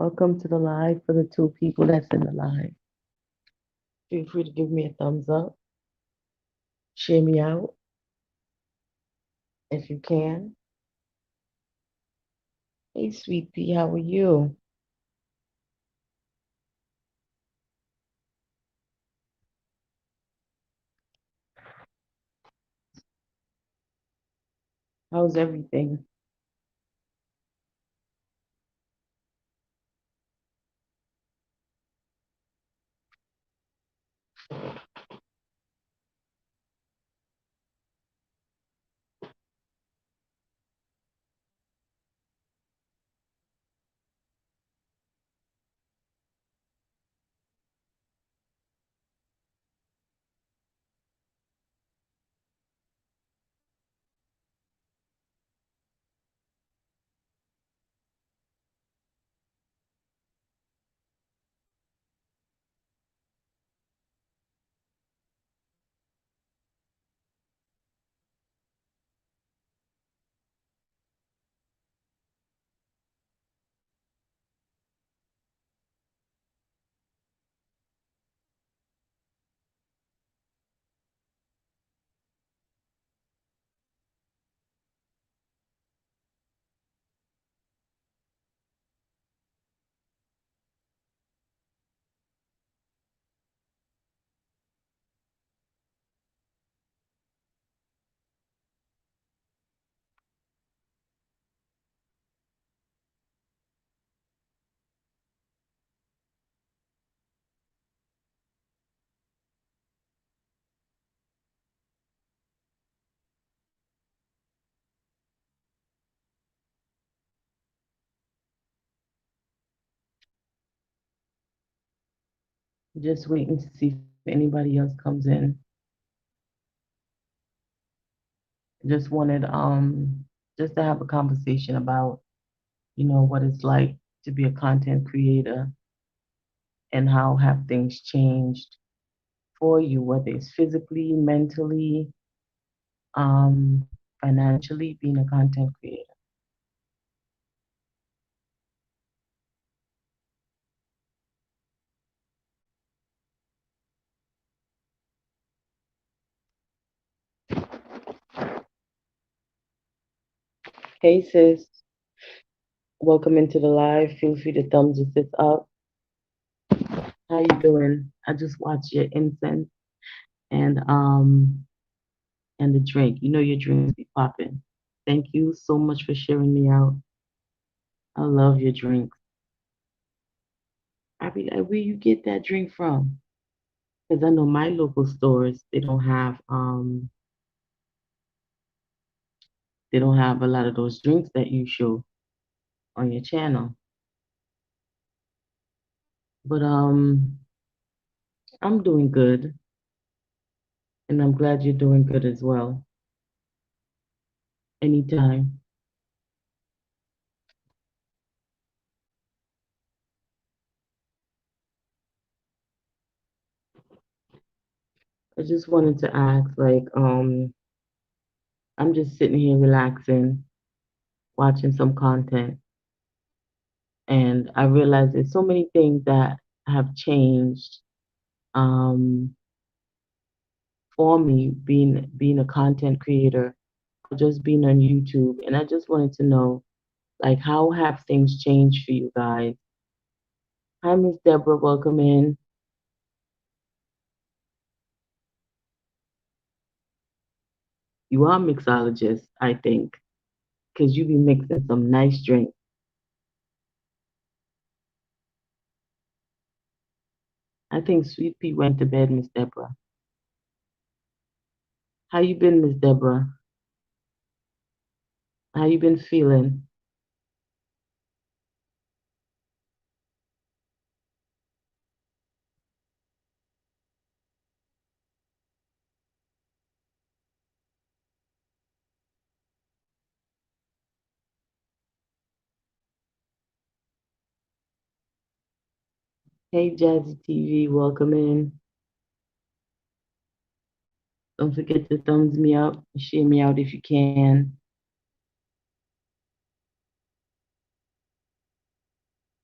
Welcome to the live for the two people that's in the live. Feel free to give me a thumbs up, share me out if you can. Hey, sweet pea, how are you? How's everything? Just waiting to see if anybody else comes in. Just wanted just to have a conversation about, what it's like to be a content creator and how have things changed for you, whether it's physically, mentally, um, financially, being a content creator. Hey sis, welcome into the live. Feel free to thumbs this up. How you doing? I just watched your incense and and the drink. You know your drinks be popping. Thank you so much for sharing me out. I love your drinks. I be like, where you get that drink from? Because I know my local stores they don't have a lot of those drinks that you show on your channel. But I'm doing good, and I'm glad you're doing good as well. Anytime. I just wanted to ask, like, I'm just sitting here relaxing, watching some content, and I realize there's so many things that have changed um, for me being a content creator, or just being on YouTube, and I just wanted to know, like, how have things changed for you guys? Hi, Miss Deborah, welcome in. You are a mixologist, I think, because you be mixing some nice drinks. I think Sweet Pea went to bed, Miss Deborah. How you been, Miss Deborah? How you been feeling? Hey, Jazzy TV, welcome in. Don't forget to thumbs me up, share me out if you can.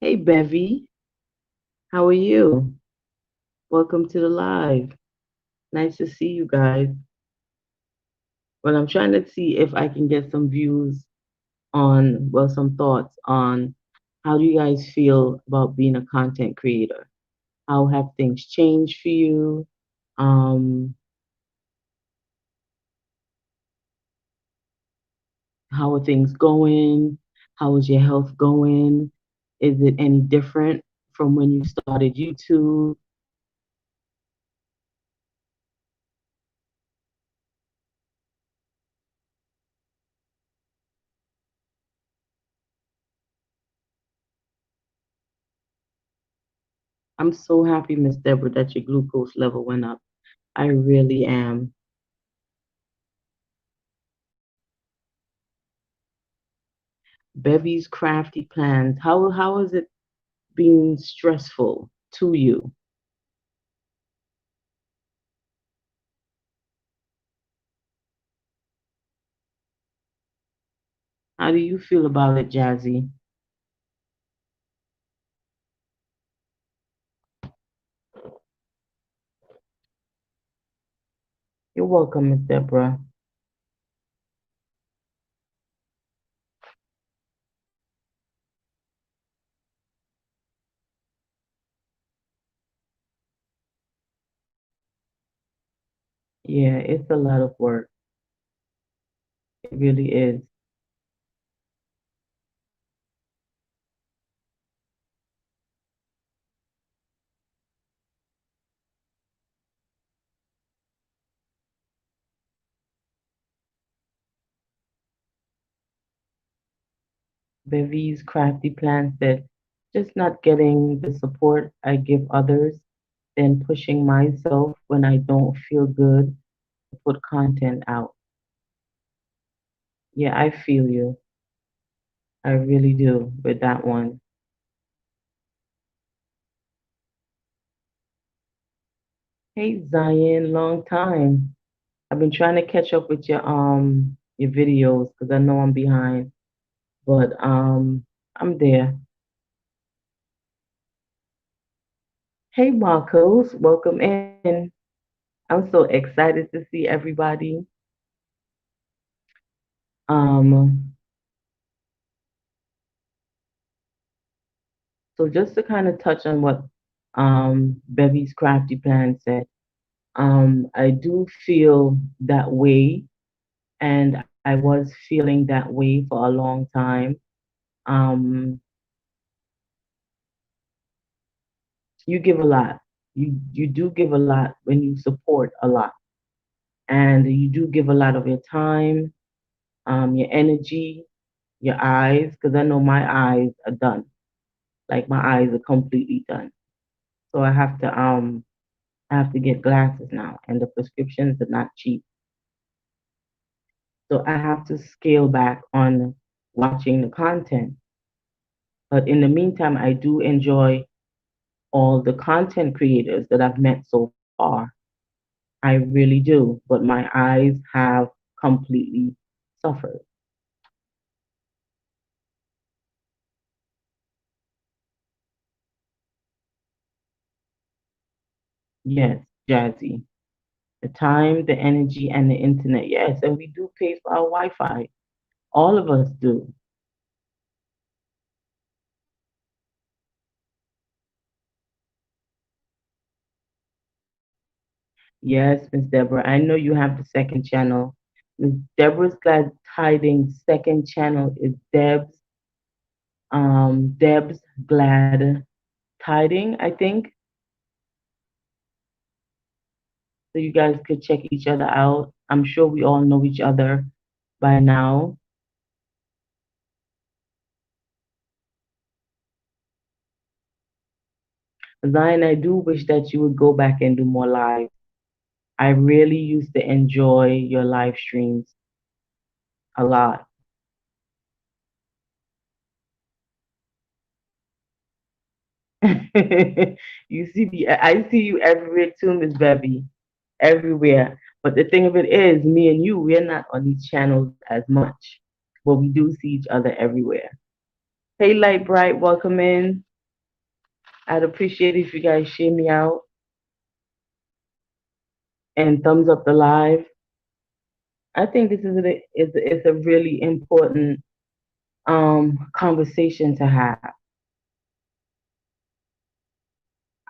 Hey, Bevy, how are you? Welcome to the live. Nice to see you guys. Well, I'm trying to see if I can get some views on, well, some thoughts on how do you guys feel about being a content creator? How have things changed for you? Um, how are things going? How is your health going? Is it any different from when you started YouTube? I'm so happy, Miss Deborah, that your glucose level went up. I really am. Bevy's crafty plans. How is it being stressful to you? How do you feel about it, Jazzy? You're welcome, Miss Deborah. Yeah, it's a lot of work. It really is. Bevy's crafty plan said, just not getting the support I give others, then pushing myself when I don't feel good to put content out. Yeah, I feel you. I really do with that one. Hey Zion, long time. I've been trying to catch up with your videos because I know I'm behind, but I'm there. Hey Marcos, welcome in. I'm so excited to see everybody. Um, so just to kind of touch on what Bevy's crafty pan said, I do feel that way, and I was feeling that way for a long time. Um, you give a lot. You do give a lot when you support a lot, and you do give a lot of your time, your energy, your eyes, because I know my eyes are done. Like my eyes are completely done. So I have to get glasses now, and the prescriptions are not cheap. So I have to scale back on watching the content. But in the meantime, I do enjoy all the content creators that I've met so far. I really do. But my eyes have completely suffered. Yes, Jazzy. The time, the energy, and the internet. Yes, and we do pay for our Wi-Fi. All of us do. Yes, Miss Deborah. I know you have the second channel. Miss Deborah's Glad Tidings second channel is Deb's Glad Tiding, I think. So you guys could check each other out. I'm sure we all know each other by now. Zion, I do wish that you would go back and do more live. I really used to enjoy your live streams a lot. You see me, I see you everywhere too, Miss Bevy, everywhere. But the thing of it is, me and you, we're not on these channels as much, but we do see each other everywhere. Hey, Light Bright, welcome in. I'd appreciate if you guys share me out and thumbs up the live. I think this is a really important conversation to have.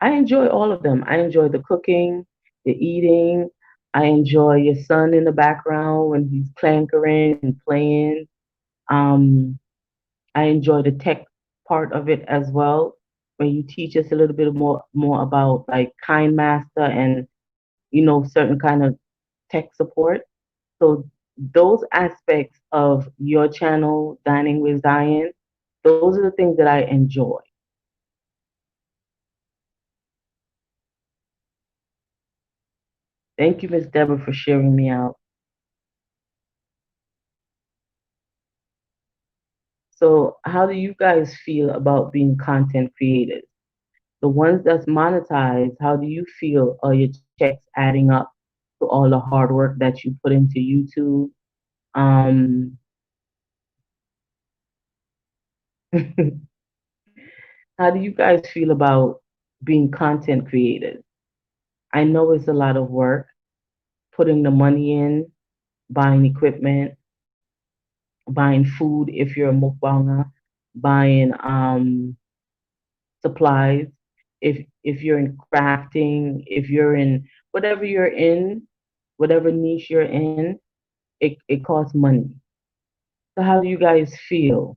I enjoy all of them. I enjoy the cooking, the eating. I enjoy your son in the background when he's clankering and playing. Um, I enjoy the tech part of it as well, when you teach us a little bit more about like Kind Master and certain kind of tech support. So those aspects of your channel, Dining with Zion, those are the things that I enjoy. Thank you, Miss Deborah, for sharing me out. So, how do you guys feel about being content creators? The ones that's monetized, how do you feel are your checks adding up to all the hard work that you put into YouTube? Um, how do you guys feel about being content creators? I know it's a lot of work, putting the money in, buying equipment, buying food if you're a mukbanger, buying supplies. If you're in crafting, if you're in whatever you're in, whatever niche you're in, it costs money. So how do you guys feel?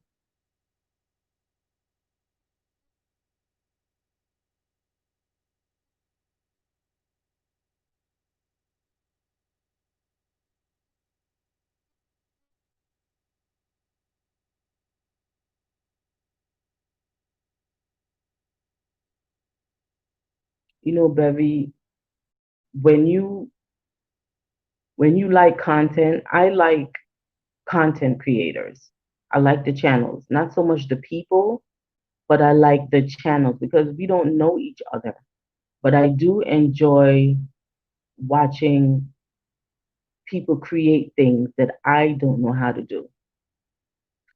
Bevy, when you when you like content, I like content creators. I like the channels, not so much the people, but I like the channels because we don't know each other. But I do enjoy watching people create things that I don't know how to do.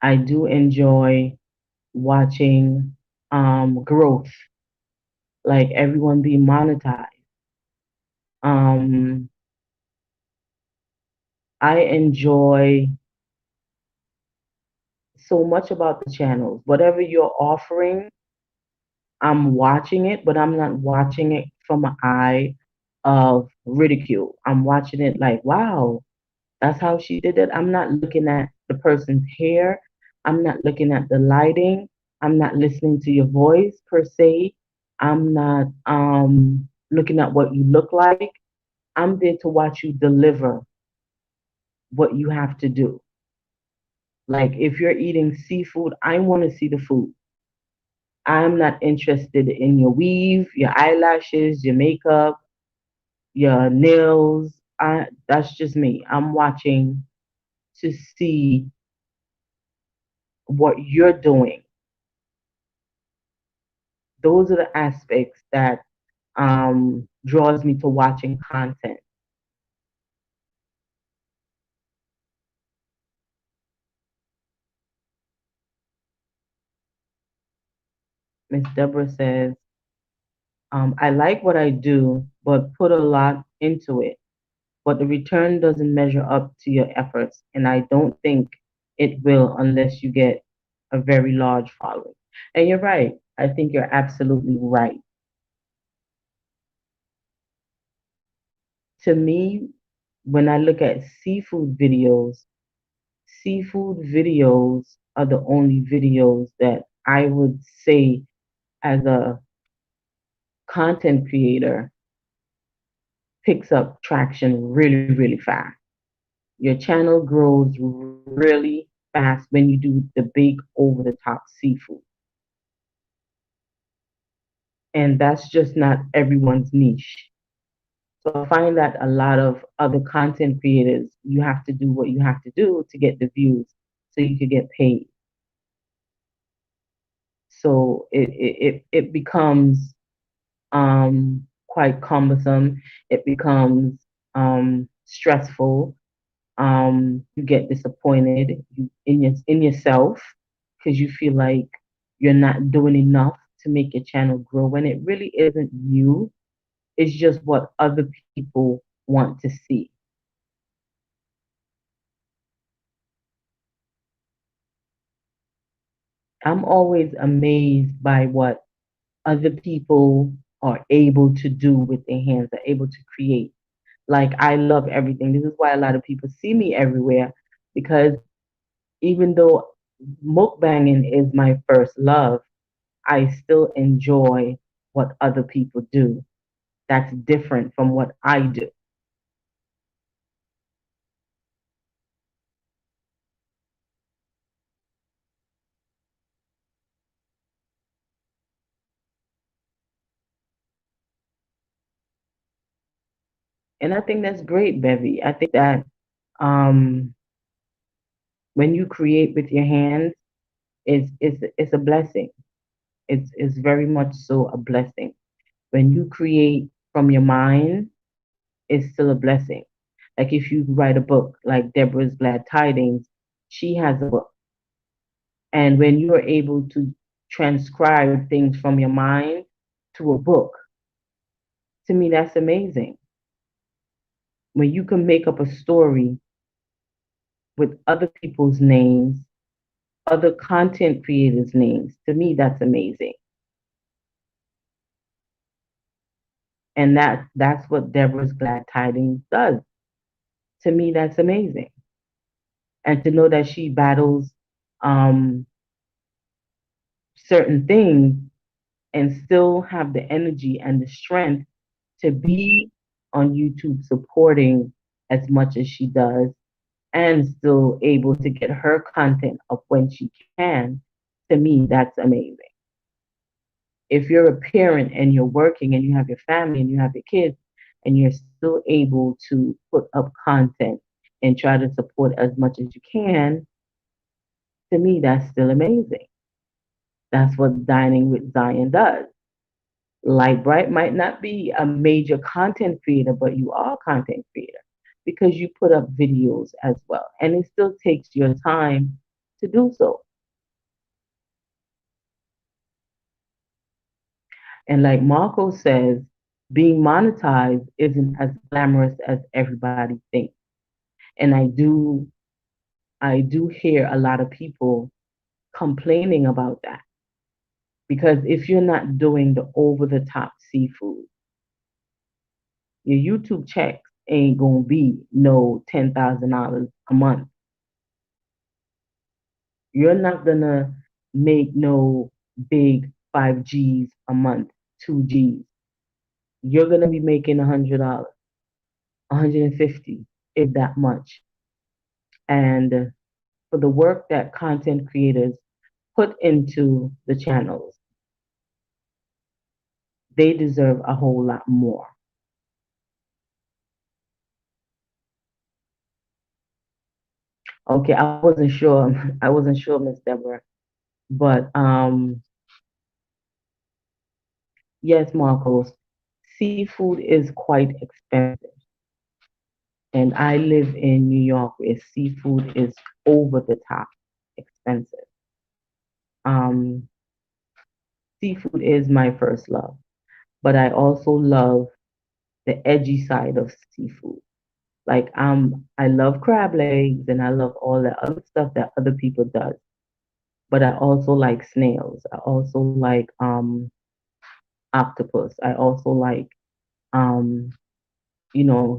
I do enjoy watching growth, like everyone being monetized. Um, I enjoy so much about the channels. Whatever you're offering, I'm watching it, but I'm not watching it from an eye of ridicule. I'm watching it like, wow, that's how she did it. I'm not looking at the person's hair. I'm not looking at the lighting. I'm not listening to your voice per se. I'm not looking at what you look like. I'm there to watch you deliver what you have to do. Like if you're eating seafood, I want to see the food. I'm not interested in your weave, your eyelashes, your makeup, your nails. That's just me. I'm watching to see what you're doing. Those are the aspects that draws me to watching content. Miss Deborah says, I like what I do, but put a lot into it. But the return doesn't measure up to your efforts, and I don't think it will unless you get a very large following. And you're right. I think you're absolutely right. To me, when I look at seafood videos are the only videos that I would say as a content creator picks up traction really, really fast. Your channel grows really fast when you do the big over the top seafood. And that's just not everyone's niche. So I find that a lot of other content creators, you have to do what you have to do to get the views so you could get paid. So it becomes quite cumbersome. It becomes stressful. You get disappointed in yourself because you feel like you're not doing enough to make your channel grow when it really isn't you. It's just what other people want to see. I'm always amazed by what other people are able to do with their hands, are able to create. Like, I love everything. This is why a lot of people see me everywhere, because even though mukbanging is my first love, I still enjoy what other people do. That's different from what I do. And I think that's great, Bevy. I think that um, when you create with your hands, it's a blessing. It's very much so a blessing. When you create from your mind, it's still a blessing. Like if you write a book, like Deborah's Glad Tidings, she has a book. And when you're able to transcribe things from your mind to a book, to me, that's amazing. When you can make up a story with other people's names, other content creators' names, to me, that's amazing. And that's what Deborah's Glad Tidings does. To me, that's amazing. And to know that she battles um, certain things and still have the energy and the strength to be on YouTube supporting as much as she does and still able to get her content up when she can, to me, that's amazing. If you're a parent and you're working and you have your family and you have your kids and you're still able to put up content and try to support as much as you can, to me, that's still amazing. That's what Dining with Zion does. Light Bright might not be a major content creator, but you are a content creator because you put up videos as well. And it still takes your time to do so. And like Marco says, being monetized isn't as glamorous as everybody thinks. And I do hear a lot of people complaining about that. Because if you're not doing the over the top seafood, your YouTube checks ain't gonna be no $10,000 a month. You're not gonna make no big 5Gs a month, 2Gs. You're gonna be making $100, 150, if that much. And for the work that content creators put into the channels, they deserve a whole lot more. Okay, I wasn't sure. I wasn't sure, Miss Deborah. But yes, Marcos, seafood is quite expensive. And I live in New York where seafood is over the top expensive. Um, Seafood is my first love, but I also love the edgy side of seafood. Like I love crab legs and I love all the other stuff that other people does. But I also like snails. I also like octopus. I also like um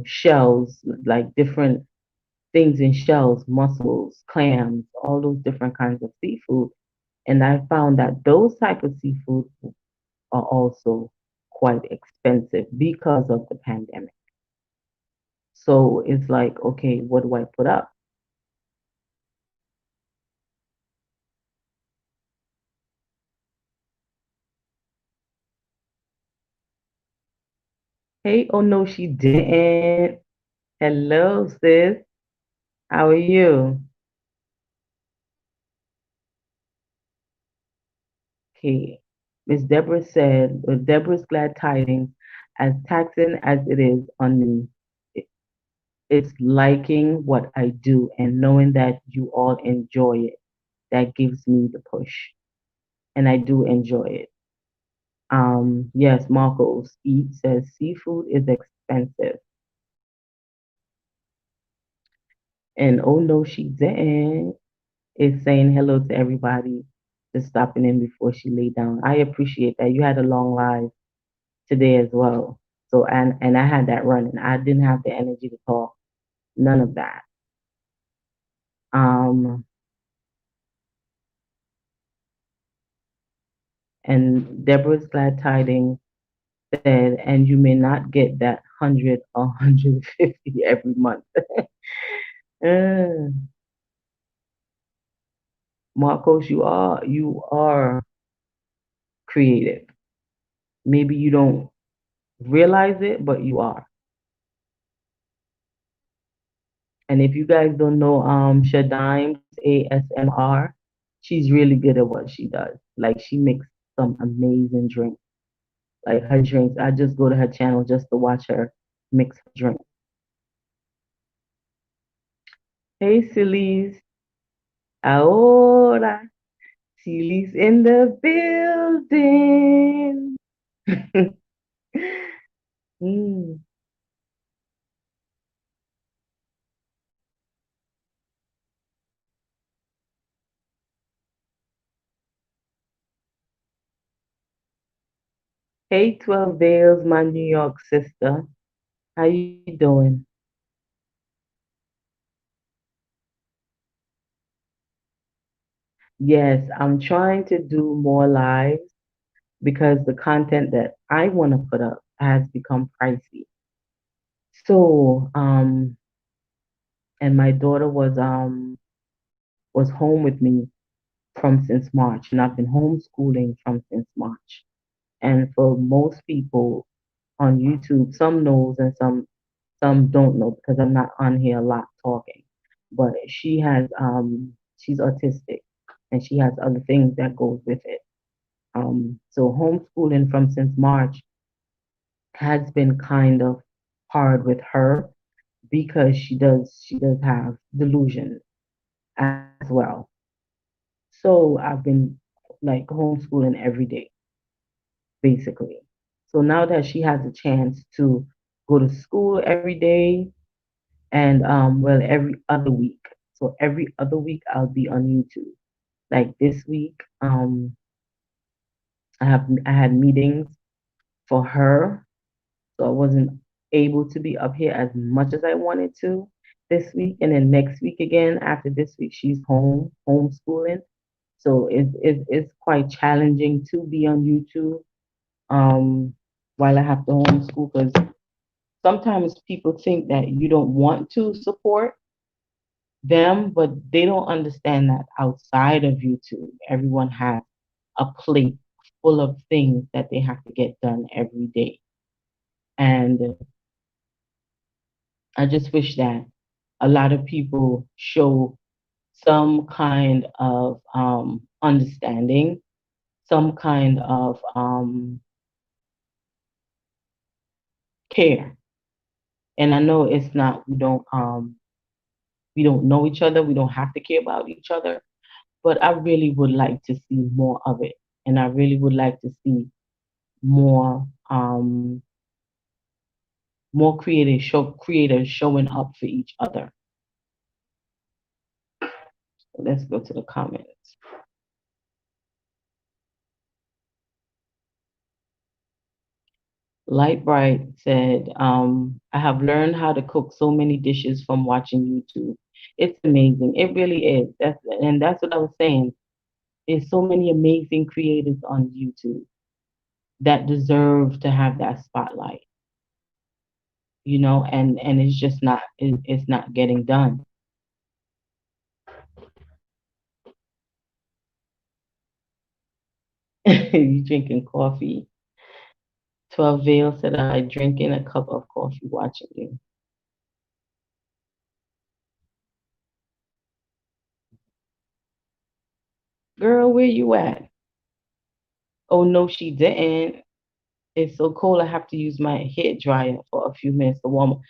shells, like different things in shells, mussels, clams, all those different kinds of seafood. And I found that those type of seafood are also quite expensive because of the pandemic. So it's like, okay, what do I put up? Hey, oh no, she didn't. Hello, sis. How are you? Okay. Miss Deborah said, with Deborah's glad tidings, as taxing as it is on me, it- it's liking what I do and knowing that you all enjoy it. That gives me the push. And I do enjoy it. Yes, Marcos Eat says seafood is expensive. And oh no, she didn't. Is saying hello to everybody, just stopping in before she lay down. I appreciate that. You had a long life today as well. So and I had that running. I didn't have the energy to talk. None of that. Um and Deborah's glad tidings said, and you may not get that 150 every month. Uh, Marcos, you are creative. Maybe you don't realize it, but you are. And if you guys don't know Shadime's ASMR, she's really good at what she does. Like she makes some amazing drinks. Like her drinks, I just go to her channel just to watch her mix her drink. Hey Celise, ahora Celise in the building. Mm. Hey 12 Veils, my New York sister. How you doing? Yes, I'm trying to do more lives because the content that I want to put up has become pricey. So, and my daughter was home with me from since March, and I've been homeschooling from since March. And for most people on YouTube, some knows and some don't know because I'm not on here a lot talking. But she's autistic and she has other things that goes with it. So homeschooling from since March has been kind of hard with her because she does have delusion as well. So I've been like homeschooling every day, basically. So now that she has a chance to go to school every day and well every other week. So every other week I'll be on YouTube. Like this week, I had meetings for her, so I wasn't able to be up here as much as I wanted to this week. And then next week again, after this week, she's homeschooling. So it's quite challenging to be on YouTube while I have to homeschool because sometimes people think that you don't want to support them, but they don't understand that outside of YouTube, everyone has a plate full of things that they have to get done every day. And I just wish that a lot of people show some kind of understanding, some kind of care. And I know it's not we don't know each other, we don't have to care about each other, but I really would like to see more of it. And I really would like to see more more creators showing up for each other. Let's go to the comments. Light Bright said, I have learned how to cook so many dishes from watching YouTube. It's amazing. It really is. That's what I was saying. There's so many amazing creators on YouTube that deserve to have that spotlight, and it's just it's not getting done. You drinking coffee? 12 Veil said, I drinking a cup of coffee watching you. Girl, where you at? Oh no, she didn't. It's so cold I have to use my hair dryer for a few minutes to warm up.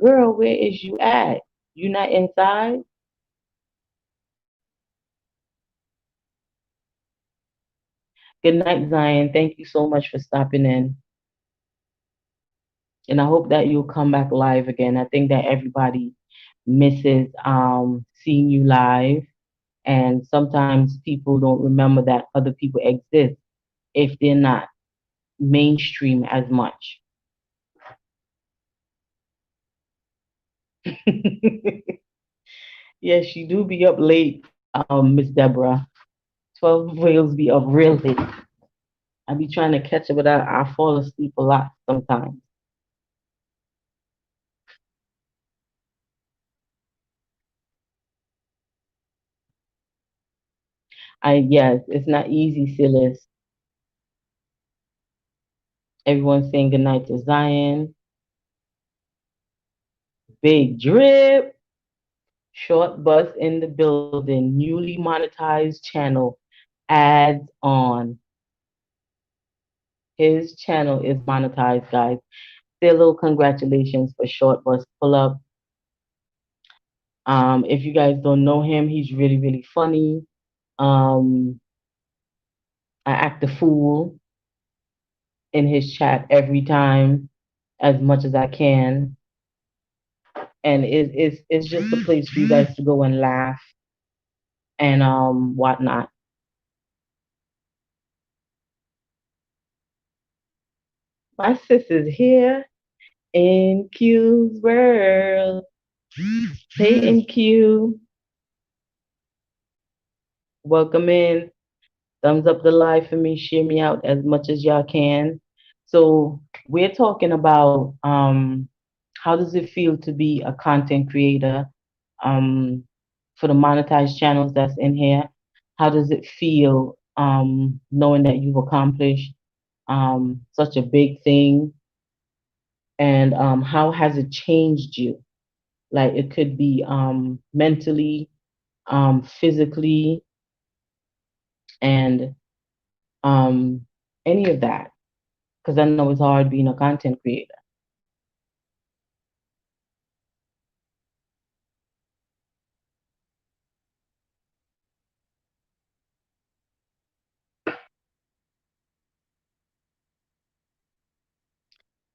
Girl, where is you at? You not inside? Good night, Zion. Thank you so much for stopping in. And I hope that you'll come back live again. I think that everybody misses seeing you live. And sometimes people don't remember that other people exist if they're not mainstream as much. Yes, you do be up late, Miss Deborah. 12 whales be up real late. I be trying to catch up, but I fall asleep a lot sometimes. Yes, it's not easy, Silas. Everyone's saying goodnight to Zion. Big drip. Short bus in the building. Newly monetized channel. Ads on. His channel is monetized, guys. Say a little congratulations for Short Bus Pull Up. If you guys don't know him, he's really, really funny. Um, I act a fool in his chat every time as much as I can. And it's just a place for you guys to go and laugh and whatnot. My sis is here in Q's world. Hey in Q, welcome in. Thumbs up the live for me, share me out as much as y'all can. So we're talking about how does it feel to be a content creator um, for the monetized channels that's in here? How does it feel knowing that you've accomplished such a big thing? And how has it changed you? Like it could be mentally, physically, and um, any of that. Because I know it's hard being a content creator.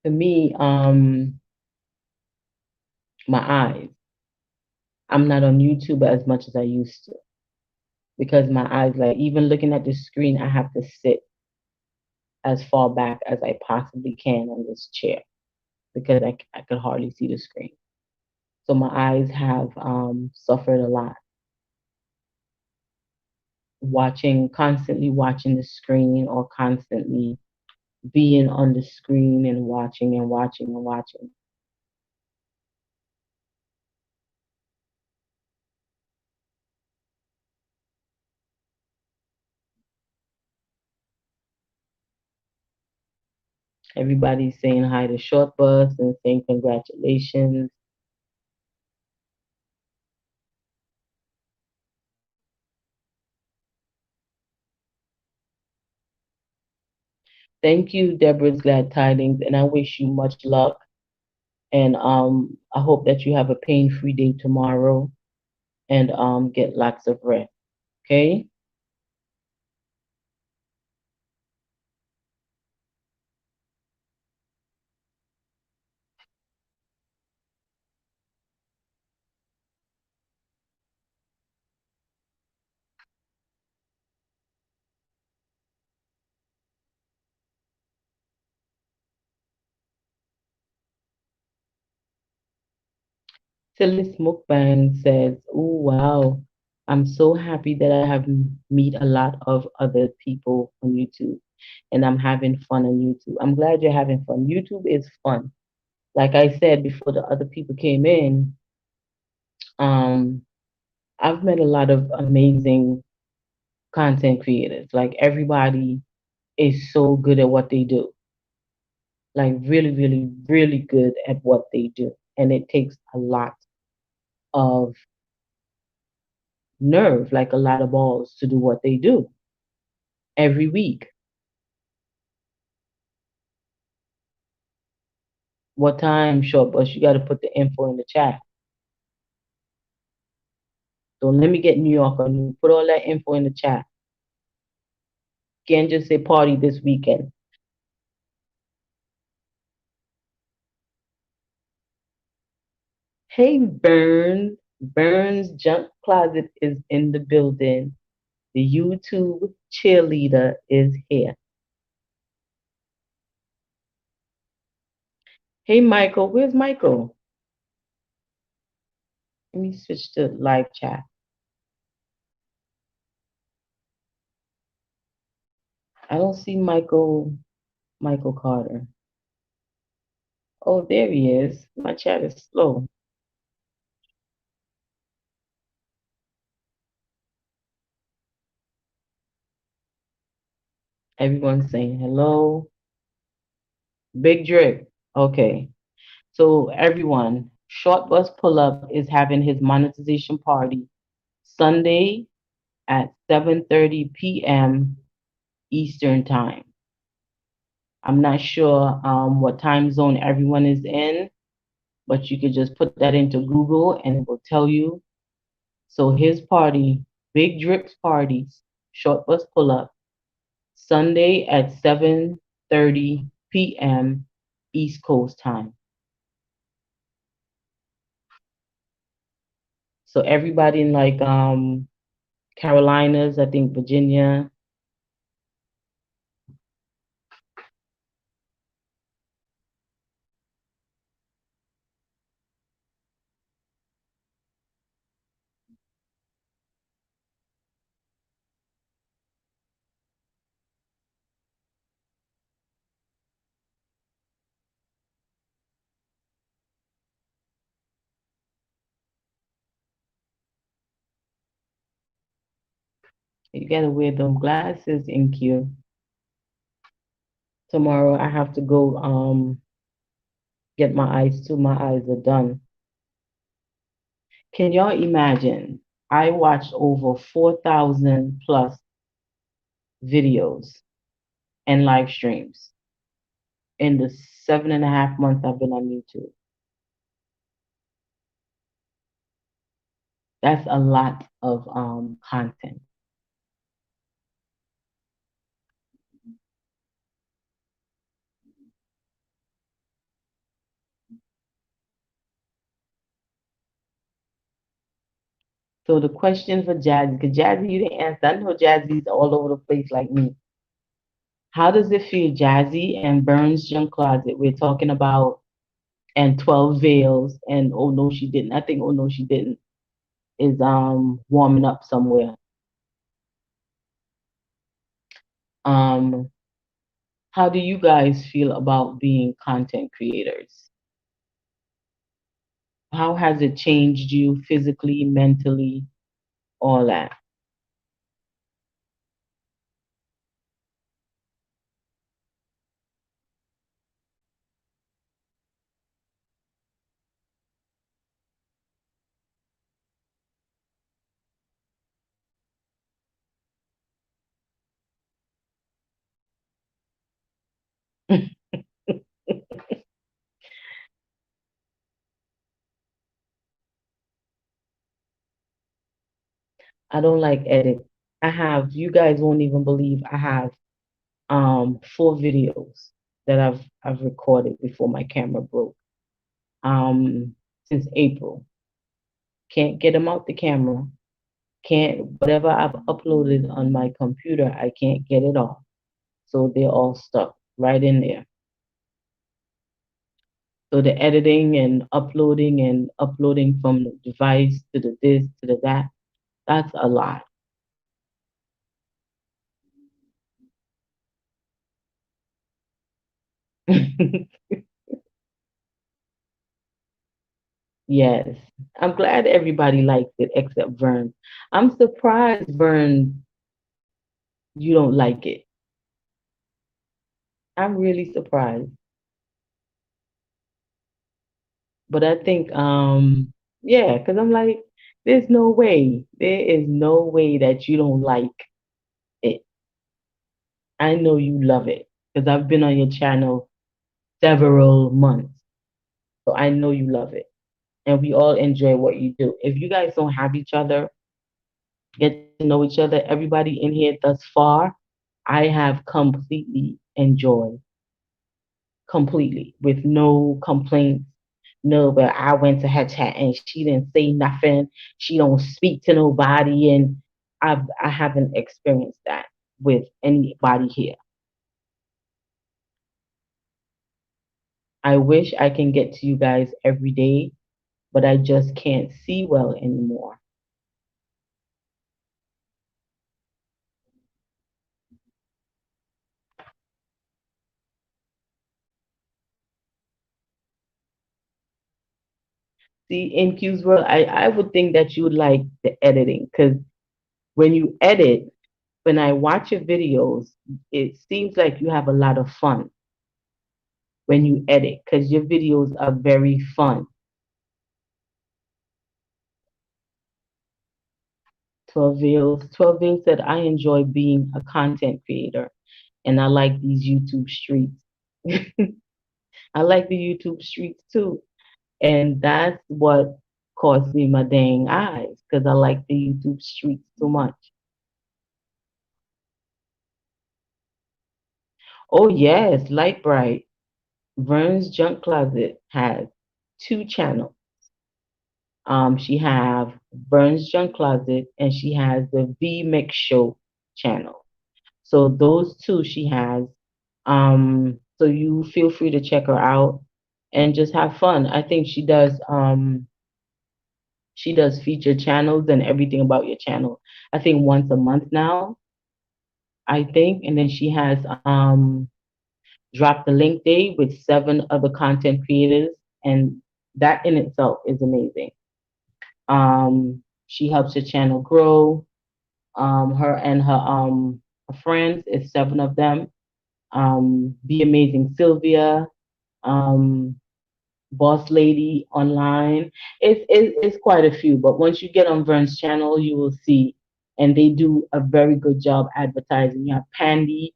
For me, my eyes. I'm not on YouTube as much as I used to because my eyes, like even looking at the screen, I have to sit as far back as I possibly can on this chair because I could hardly see the screen. So my eyes have suffered a lot constantly watching the screen or constantly being on the screen and watching and watching and watching. Everybody's saying hi to Short Bus and saying congratulations. Thank you, Deborah's Glad Tidings, and I wish you much luck. And I hope that you have a pain-free day tomorrow and get lots of rest. Okay? Phyllis Mukbang says, "Oh wow, I'm so happy that I have meet a lot of other people on YouTube, and I'm having fun on YouTube. I'm glad you're having fun. YouTube is fun. Like I said before, the other people came in. Um, I've met a lot of amazing content creators. Like everybody is so good at what they do. Like really, really, really good at what they do, and it takes a lot of nerve, like a lot of balls to do what they do every week. What time, short bus? You got to put the info in the chat. Don't let me get New York on you. Put all that info in the chat. Can't just say party this weekend. Hey, Burns. Burns Junk Closet is in the building. The YouTube cheerleader is here. Hey, Michael. Where's Michael? Let me switch to live chat. I don't see Michael. Michael Carter. Oh, there he is. My chat is slow. Everyone's saying hello. Big Drip. Okay. So everyone, Short Bus Pull Up is having his monetization party Sunday at 7:30 p.m. Eastern Time. I'm not sure what time zone everyone is in, but you could just put that into Google and it will tell you. So his party, Big Drip's parties, Short Bus Pull Up, Sunday at 7:30 p.m. East Coast time. So everybody in like Carolinas, I think Virginia, you gotta wear them glasses in Q. Tomorrow I have to go get my eyes too. My eyes are done. Can y'all imagine? I watched over 4,000 plus videos and live streams in the 7.5 months I've been on YouTube. That's a lot of content. So the question for Jazzy, because Jazzy, you didn't answer. I know Jazzy's all over the place like me. How does it feel, Jazzy and Burns Junk Closet? We're talking about and 12 Veils and Oh No She Didn't. I think Oh No She Didn't is warming up somewhere. Um how do you guys feel about being content creators? How has it changed you physically, mentally, all that? I don't like edit. I have, you guys won't even believe I have 4 videos that I've recorded before my camera broke. Since April. Can't get them out the camera. Can't whatever I've uploaded on my computer, I can't get it off. So they're all stuck right in there. So the editing and uploading from the device to the this to the that, that's a lot. Yes. I'm glad everybody likes it except Vern. I'm surprised, Vern, you don't like it. I'm really surprised. But I think yeah, because I'm like, there's no way. There is no way that you don't like it. I know you love it because I've been on your channel several months. So I know you love it. And we all enjoy what you do. If you guys don't have each other, get to know each other, everybody in here thus far, I have completely enjoyed, completely, with no complaints. No, but I went to her chat and she didn't say nothing. She don't speak to nobody, and I haven't experienced that with anybody here. I wish I can get to you guys every day, but I just can't see well anymore. See, in Q's world, I would think that you would like the editing because when you edit, when I watch your videos, it seems like you have a lot of fun when you edit because your videos are very fun. 12 Veils said, I enjoy being a content creator and I like these YouTube streets. I like the YouTube streets too. And that's what cost me my dang eyes because I like the YouTube streets so much. Oh, yes, Light Bright. Vern's Junk Closet has two channels. She have Vern's Junk Closet and she has the V Mix Show channel. So those two she has. So you feel free to check her out and just have fun. I think she does feature channels and everything about your channel. I think once a month now, I think, and then she has Drop the Link Day with seven other content creators, and that in itself is amazing. She helps your channel grow. Her and her friends is seven of them. Be Amazing Sylvia, um, Boss Lady Online. It's quite a few, but once you get on Vern's channel, you will see, and they do a very good job advertising. You have Pandy,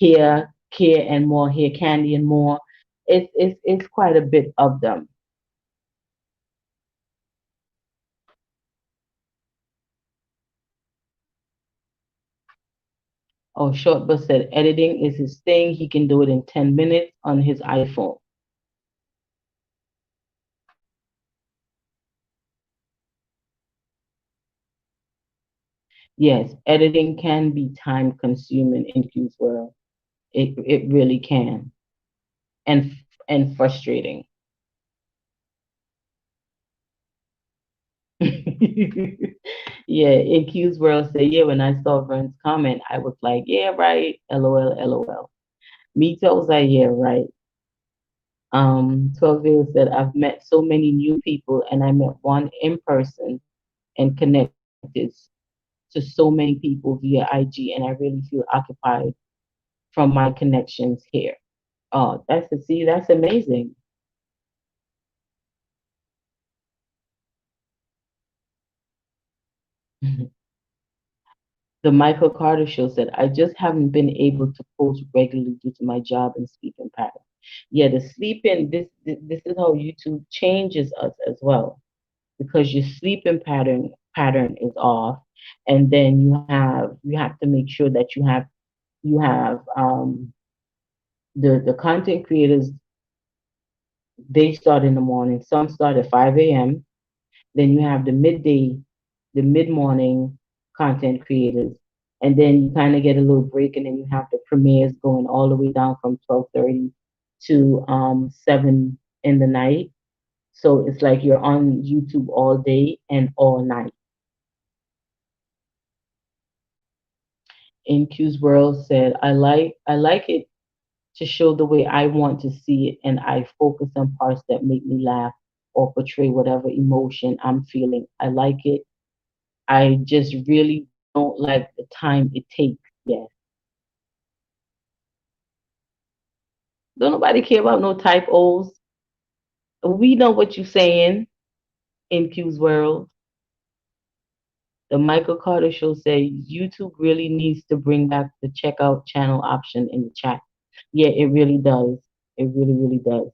Hair Care and More, Hair Candy and More. It's quite a bit of them. Oh, Shortbus said editing is his thing. He can do it in 10 minutes on his iPhone. Yes, editing can be time consuming in Q's world. It really can. And and frustrating. Yeah, in Q's world say, yeah, when I saw Vern's comment, I was like, yeah, right. LOL, LOL. Me too, I was like, yeah, right. 12 years said, I've met so many new people and I met one in person and connected to so many people via IG, and I really feel occupied from my connections here. Oh, that's amazing. The Michael Carter show said, I just haven't been able to post regularly due to my job and sleeping pattern. Yeah, the sleeping, this is how YouTube changes us as well, because your sleeping pattern is off, and then you have to make sure that you have the content creators, they start in the morning, some start at 5 a.m. Then you have the midday, the mid morning content creators, and then you kind of get a little break, and then you have the premieres going all the way down from 12:30 to 7 in the night. So it's like you're on YouTube all day and all night. In Q's World said, I like it to show the way I want to see it, and I focus on parts that make me laugh or portray whatever emotion I'm feeling. I like it. I just really don't like the time it takes. Yes. Don't nobody care about no typos. We know what you're saying in Q's World. The Michael Carter Show said YouTube really needs to bring back the checkout channel option in the chat. Yeah, it really does. It really, really does.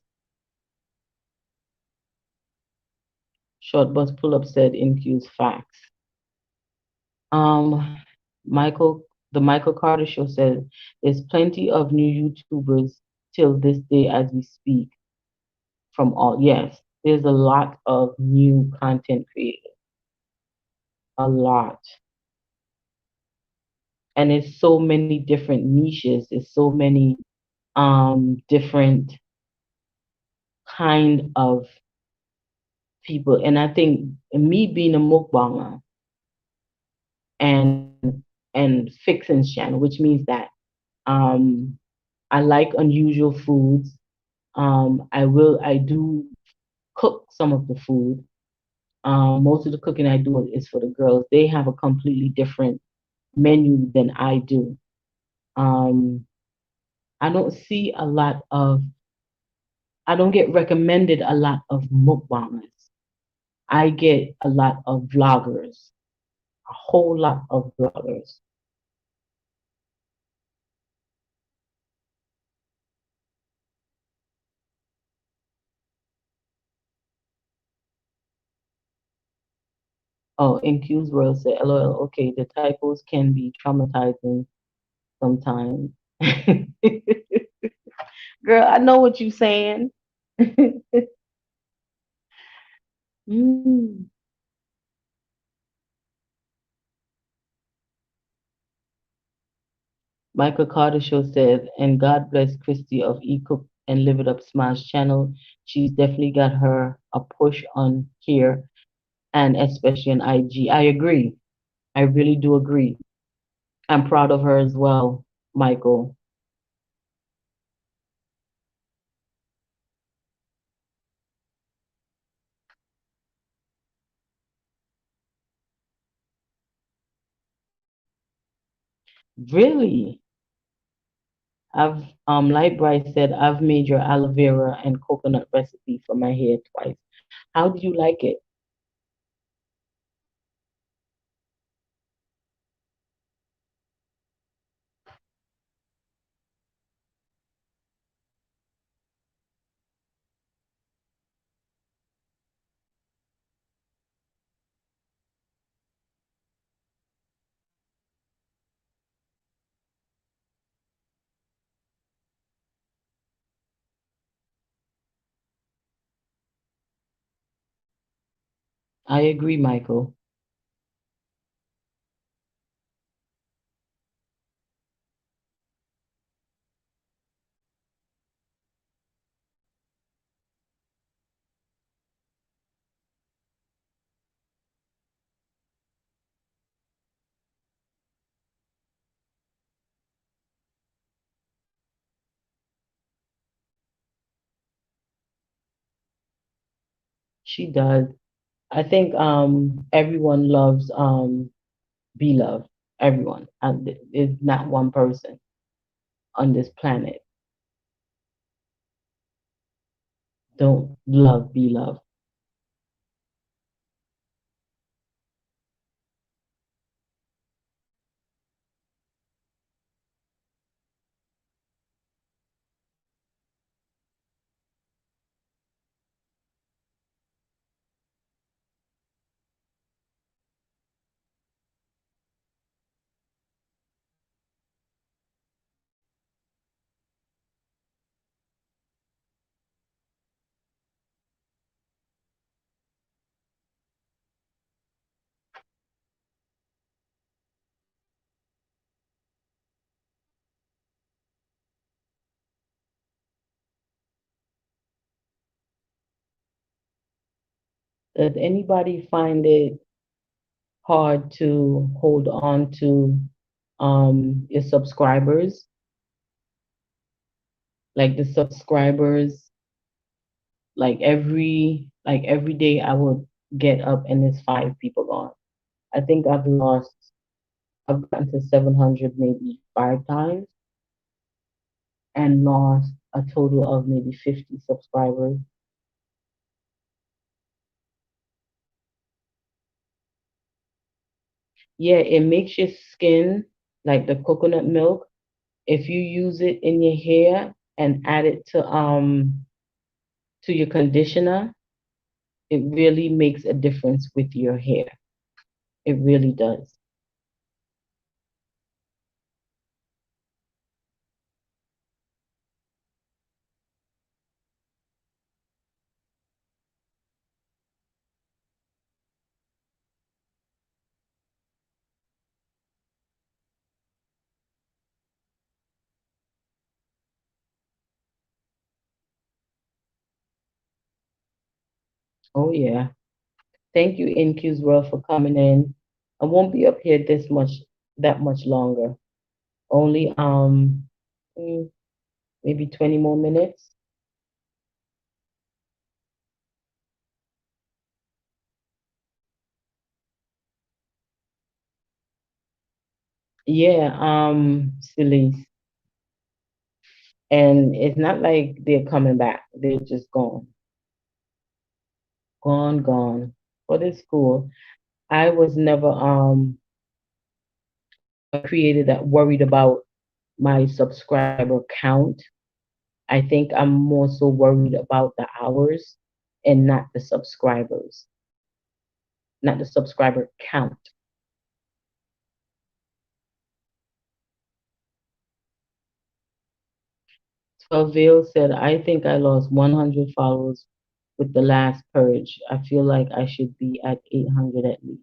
Short Bus Pull Up said in Q's Facts. Um, Michael The Michael Carter Show says there's plenty of new YouTubers till this day as we speak from all. Yes, there's a lot of new content creators, a lot. And it's so many different niches. There's so many different kind of people. And I think me being a mukbanger and fixins channel, which means that um I like unusual foods. I do cook some of the food. Most of the cooking I do is for the girls. They have a completely different menu than I do. Um, I don't see a lot of, I don't get recommended a lot of mukbangers. I get a lot of vloggers, a whole lot of vloggers. Oh, in Q's world said, LOL, okay, the typos can be traumatizing sometimes. Girl, I know what you're saying. Mm. Michael Carter Show says, and God bless Christy of eCook and Live It Up Smash channel. She's definitely got her a push on here and especially on IG. I agree. I really do agree. I'm proud of her as well, Michael. Really? I've like Bryce said, I've made your aloe vera and coconut recipe for my hair twice. How do you like it? I agree, Michael. She does. I think everyone loves be loved. Everyone. There's not one person on this planet don't love be loved. Does anybody find it hard to hold on to your subscribers? Like the subscribers, like every day I would get up and there's five people gone. I think I've gotten to 700 maybe five times and lost a total of maybe 50 subscribers. Yeah, it makes your skin like the coconut milk. If you use it in your hair and add it to your conditioner, it really makes a difference with your hair. It really does. Oh yeah. Thank you, NQ's World, for coming in. I won't be up here that much longer. Only mm, maybe 20 more minutes. Yeah, Celeste. And it's not like they're coming back. They're just gone. Gone, gone. For this school. I was never a creator that worried about my subscriber count. I think I'm more so worried about the hours and not the subscribers, not the subscriber count. 12 Veil said, I think I lost 100 followers with the last purge. I feel like I should be at 800 at least.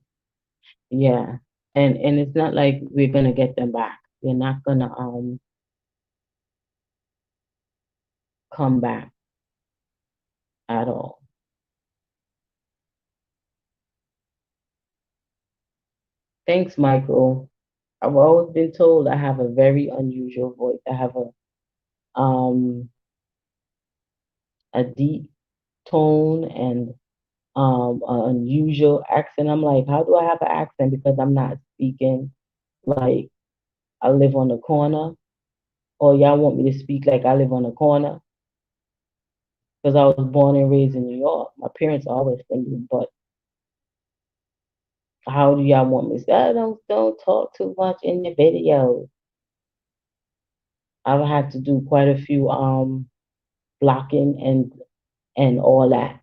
Yeah. And it's not like we're gonna get them back. They're not gonna come back at all. Thanks, Michael. I've always been told I have a very unusual voice. I have a deep tone and an unusual accent. I'm like, how do I have an accent? Because I'm not speaking like I live on the corner, or y'all want me to speak like I live on the corner? Because I was born and raised in New York. My parents are always thinking, but how do y'all want me to say? Don't talk too much in your video. I've had to do quite a few blocking and all that.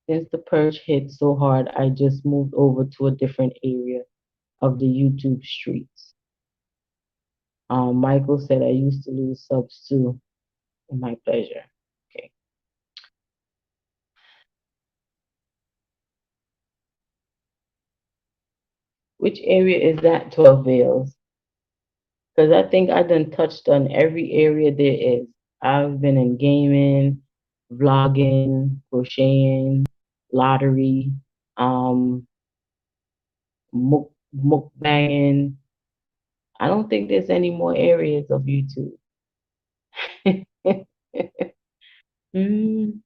Since the purge hit so hard, I just moved over to a different area of the YouTube streets. Michael said I used to lose subs too. My pleasure. Okay. Which area is that, 12 Veils? Because I think I done touched on every area there is. I've been in gaming, vlogging, crocheting, lottery, um, mukbanging. I don't think there's any more areas of YouTube. Mm.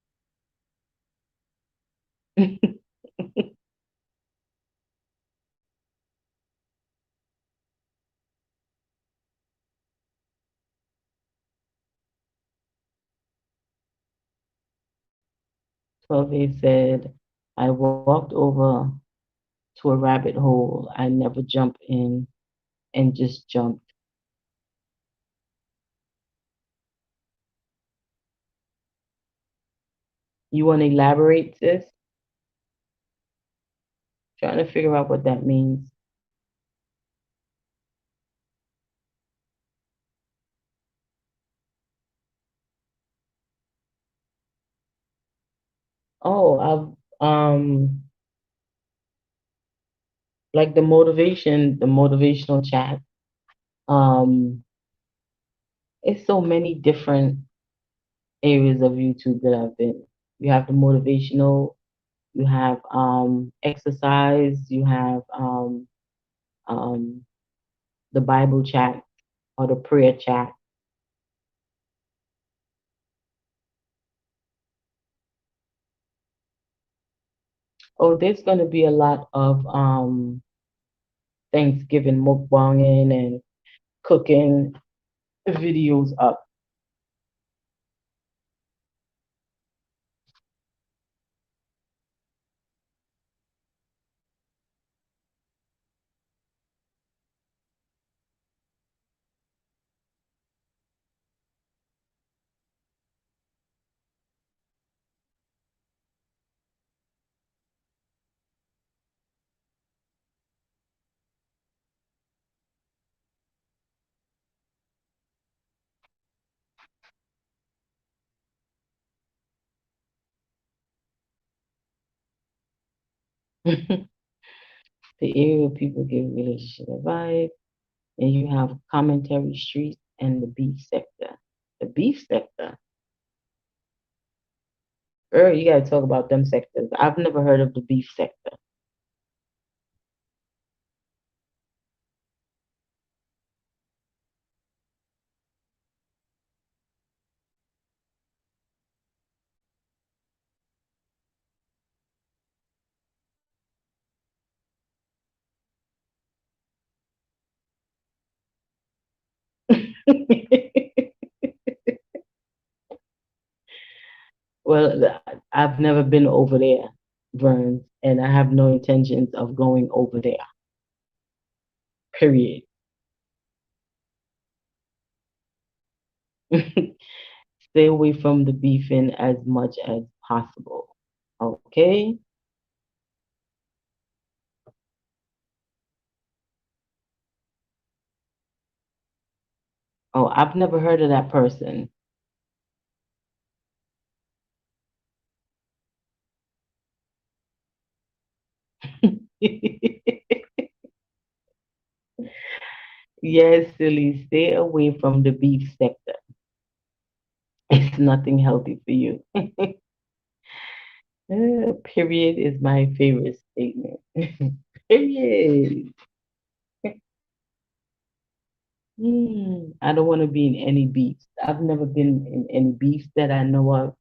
12A said, I walked over to a rabbit hole. I never jump in and just jumped. You want to elaborate this? Trying to figure out what that means. Oh, I've like the motivational chat. Um, it's so many different areas of YouTube that I've been. You have the motivational, you have exercise, you have um the Bible chat or the prayer chat. Oh, there's gonna be a lot of Thanksgiving mukbanging and cooking videos up. The area where people give relationship advice. and you have Commentary Street and the Beef Sector. The Beef Sector. You gotta talk about them sectors. I've never heard of the beef sector. Well, I've never been over there, Vern, and I have no intentions of going over there. Period. Stay away from the beefing as much as possible. Okay? Oh, I've never heard of that person. Yes, silly. Stay away from the beef sector. It's nothing healthy for you. Period is my favorite statement. Period. I don't want to be in any beefs. I've never been in any beefs that I know of.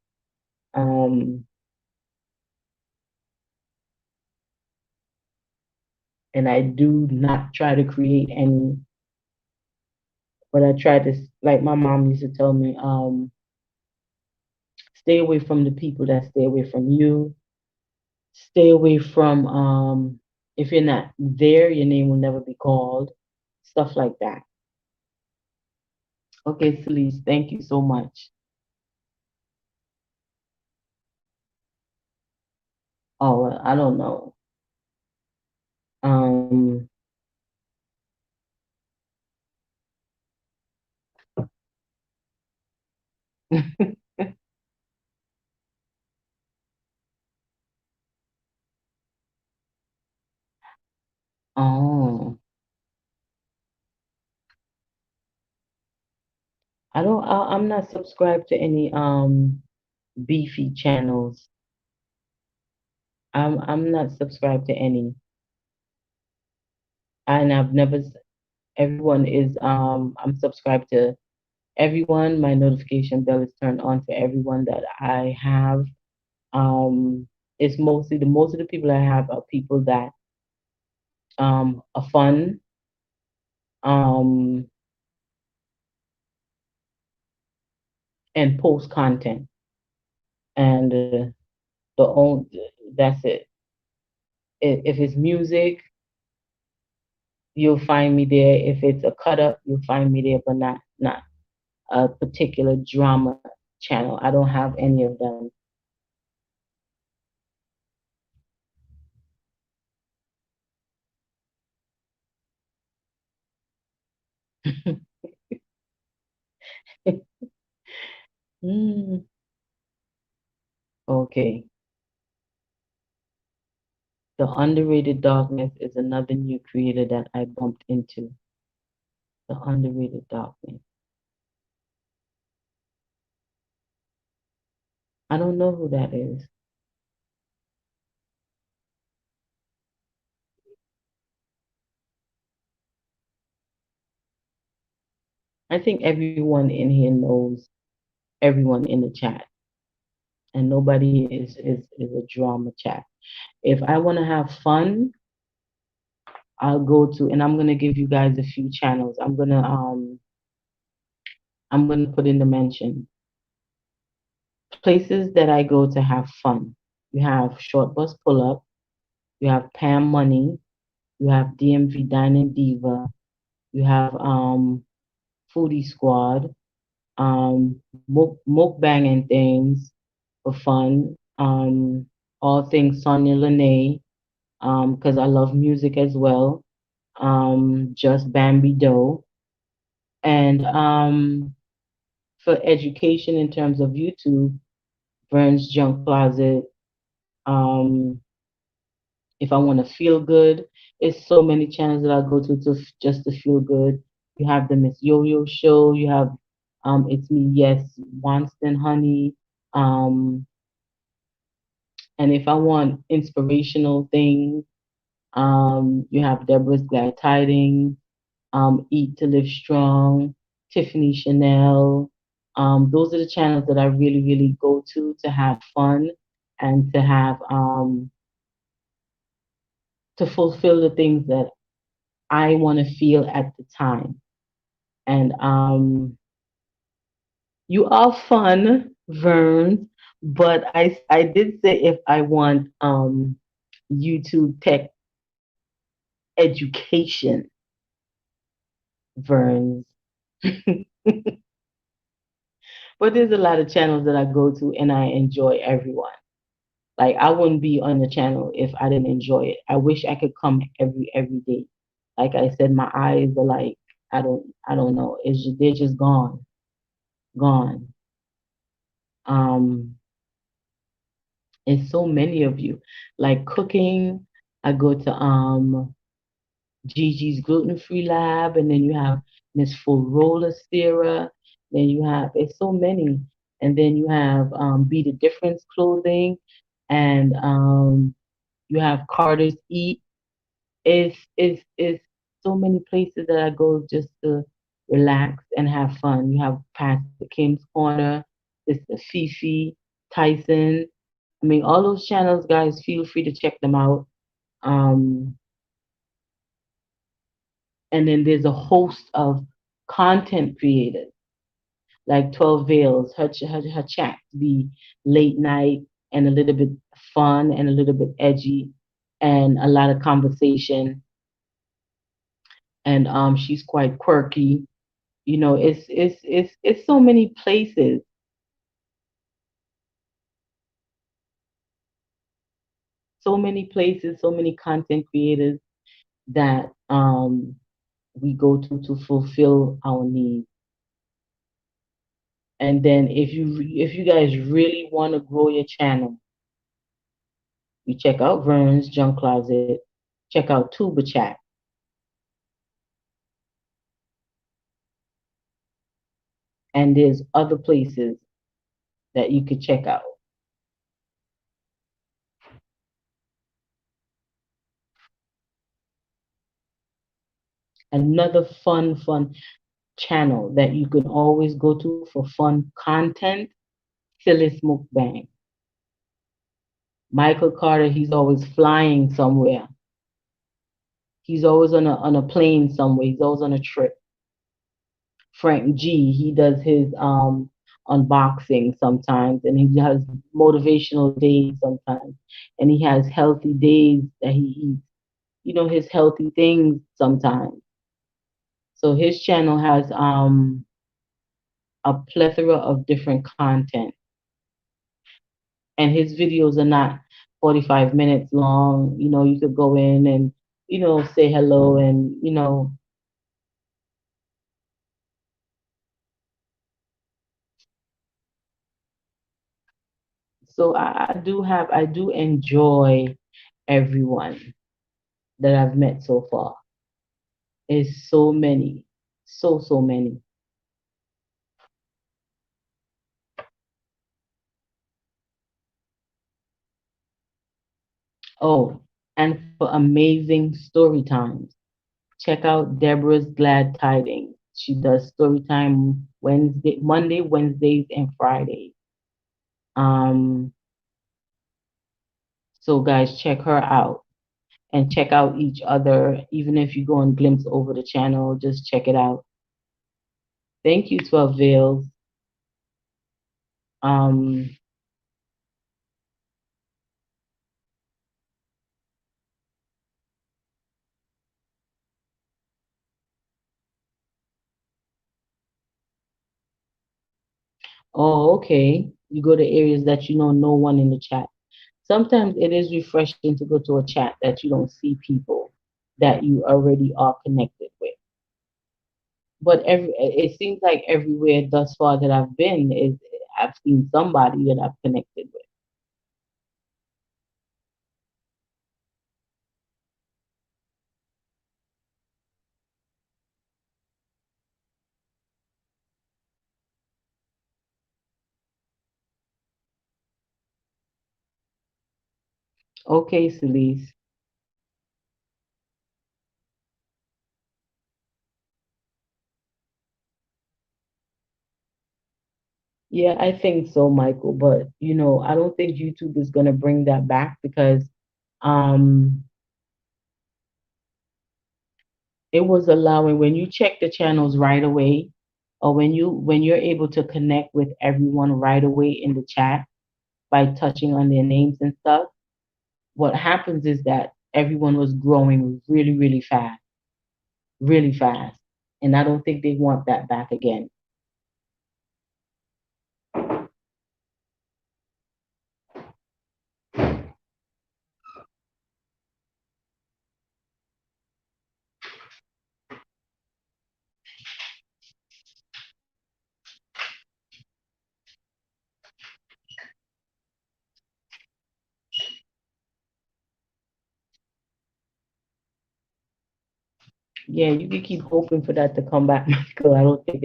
Um, and I do not try to create any, but I try to, like my mom used to tell me, stay away from the people that stay away from you. Stay away from, if you're not there, your name will never be called. Stuff like that. Okay, Celeste, thank you so much. Oh, well, I don't know. Um, oh, I'm not subscribed to any beefy channels. I'm not subscribed to any, and I've never. Everyone is I'm subscribed to everyone. My notification bell is turned on for everyone that I have. It's mostly the most of the people I have are people that are fun, um, and post content, and the only that's it. If it's music, you'll find me there. If it's a cut up, you'll find me there, but not a particular drama channel. I don't have any of them. Mm, okay. The Underrated Darkness is another new creator that I bumped into. The Underrated Darkness. I don't know who that is. I think everyone in here knows everyone in the chat, and nobody is a drama chat. If I want to have fun, I'll go to, and I'm gonna give you guys a few channels. I'm gonna put in the mention places that I go to have fun. You have Short Bus Pull Up, you have Pam Money, you have DMV Dining Diva, you have Foodie Squad, mukbang and things for fun. All things Sonia Lene, because I love music as well. Just Bambi Doe, and for education in terms of YouTube, Vern's Junk Closet, um, If I want to feel good, it's so many channels that I go to just to feel good. You have the Miss Yo-Yo show. You have It's Me, Yes, Wanston Honey. Um, and if I want inspirational things, you have Deborah's Glad Tidings, Eat to Live Strong, Tiffany Chanel. Those are the channels that I really, really go to have fun and to fulfill the things that I want to feel at the time. And you are fun, Vern, but I did say if I want YouTube tech education, Verns. But there's a lot of channels that I go to and I enjoy everyone. Like I wouldn't be on the channel if I didn't enjoy it. I wish I could come every day. Like I said, my eyes are like I don't know. They're just gone. Um, and so many of you like cooking. I go to Gigi's Gluten Free Lab, and then you have Miss Full Roller Sierra. Then you have it's so many, and then you have Be the Difference Clothing, and you have Carter's Eat. It's so many places that I go just to relax and have fun. You have Pastor Kim's Corner, Sister Fifi, Tyson. I mean, all those channels, guys. Feel free to check them out. Um, and then there's a host of content creators like 12 Veils. Her chats be late night and a little bit fun and a little bit edgy and a lot of conversation. And she's quite quirky. You know, it's so many places, so many content creators that we go to fulfill our needs. And then if you guys really want to grow your channel, you check out Vern's Junk Closet, check out Tuba Chat, and there's other places that you could check out. Another fun channel that you can always go to for fun content, Silly Smoke Bang. Michael Carter, he's always flying somewhere. He's always on a plane somewhere. He's always on a trip. Frank G, he does his unboxing sometimes, and he has motivational days sometimes, and he has healthy days that he eats, his healthy things sometimes. So his channel has a plethora of different content, and his videos are not 45 minutes long. You could go in and say hello and so I do enjoy everyone that I've met so far. It's so many, so many. Oh, and for amazing story times, check out Deborah's Glad Tidings. She does story time Monday, Wednesdays, and Fridays. Um, so guys, check her out and check out each other. Even if you go and glimpse over the channel, just check it out. Thank you, 12 Veils. Um, oh, okay. You go to areas that you know no one in the chat. Sometimes it is refreshing to go to a chat that you don't see people that you already are connected with. But it seems like everywhere thus far that I've been is I've seen somebody that I've connected with. Okay, Celise. Yeah, I think so, Michael. But I don't think YouTube is gonna bring that back because um it was allowing when you check the channels right away, or when you're able to connect with everyone right away in the chat by touching on their names and stuff, what happens is that everyone was growing really, really fast, really fast. And I don't think they want that back again. Yeah, you can keep hoping for that to come back, Michael. I don't think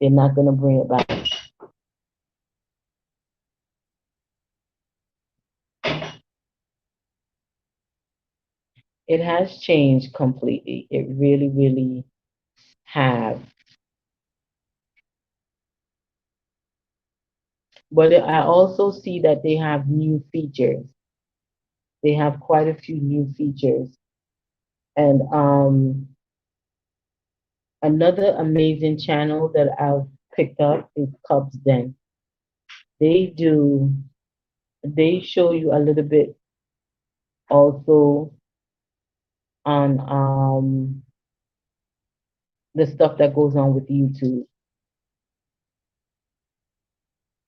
they're not gonna bring it back. It has changed completely. It really, really have. But I also see that they have new features. They have quite a few new features. And another amazing channel that I've picked up is Cubs Den. They do, they show you a little bit also on the stuff that goes on with YouTube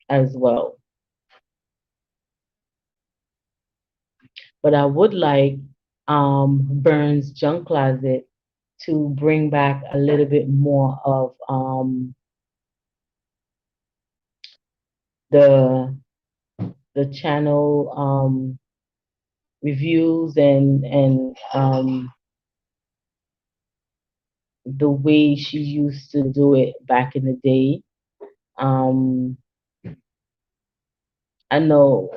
as well. But I would like Burns Junk Closet to bring back a little bit more of the channel reviews and the way she used to do it back in the day. Um, I know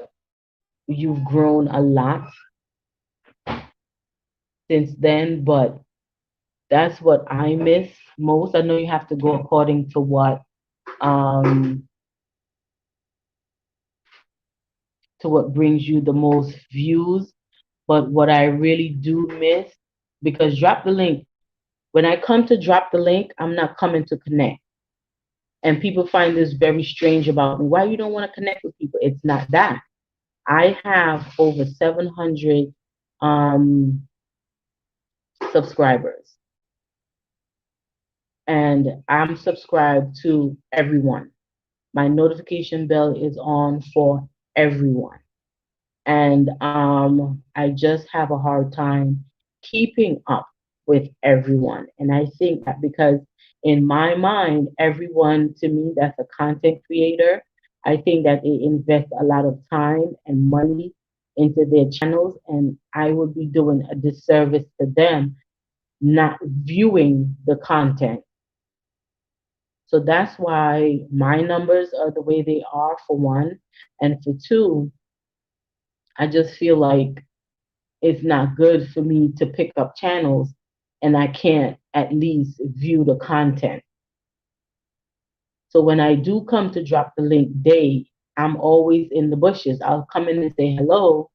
you've grown a lot since then, but that's what I miss most. I know you have to go according um, to what brings you the most views. But what I really do miss, because drop the link. When I come to drop the link, I'm not coming to connect. And people find this very strange about me. Why you don't want to connect with people? It's not that. I have over 700 um, subscribers, and I'm subscribed to everyone. My notification bell is on for everyone. And I just have a hard time keeping up with everyone. And I think that because in my mind, everyone to me that's a content creator, I think that they invest a lot of time and money into their channels, and I would be doing a disservice to them not viewing the content. So that's why my numbers are the way they are, for one. And for two, I just feel like it's not good for me to pick up channels and I can't at least view the content. So when I do come to drop the link day, I'm always in the bushes. I'll come in and say hello,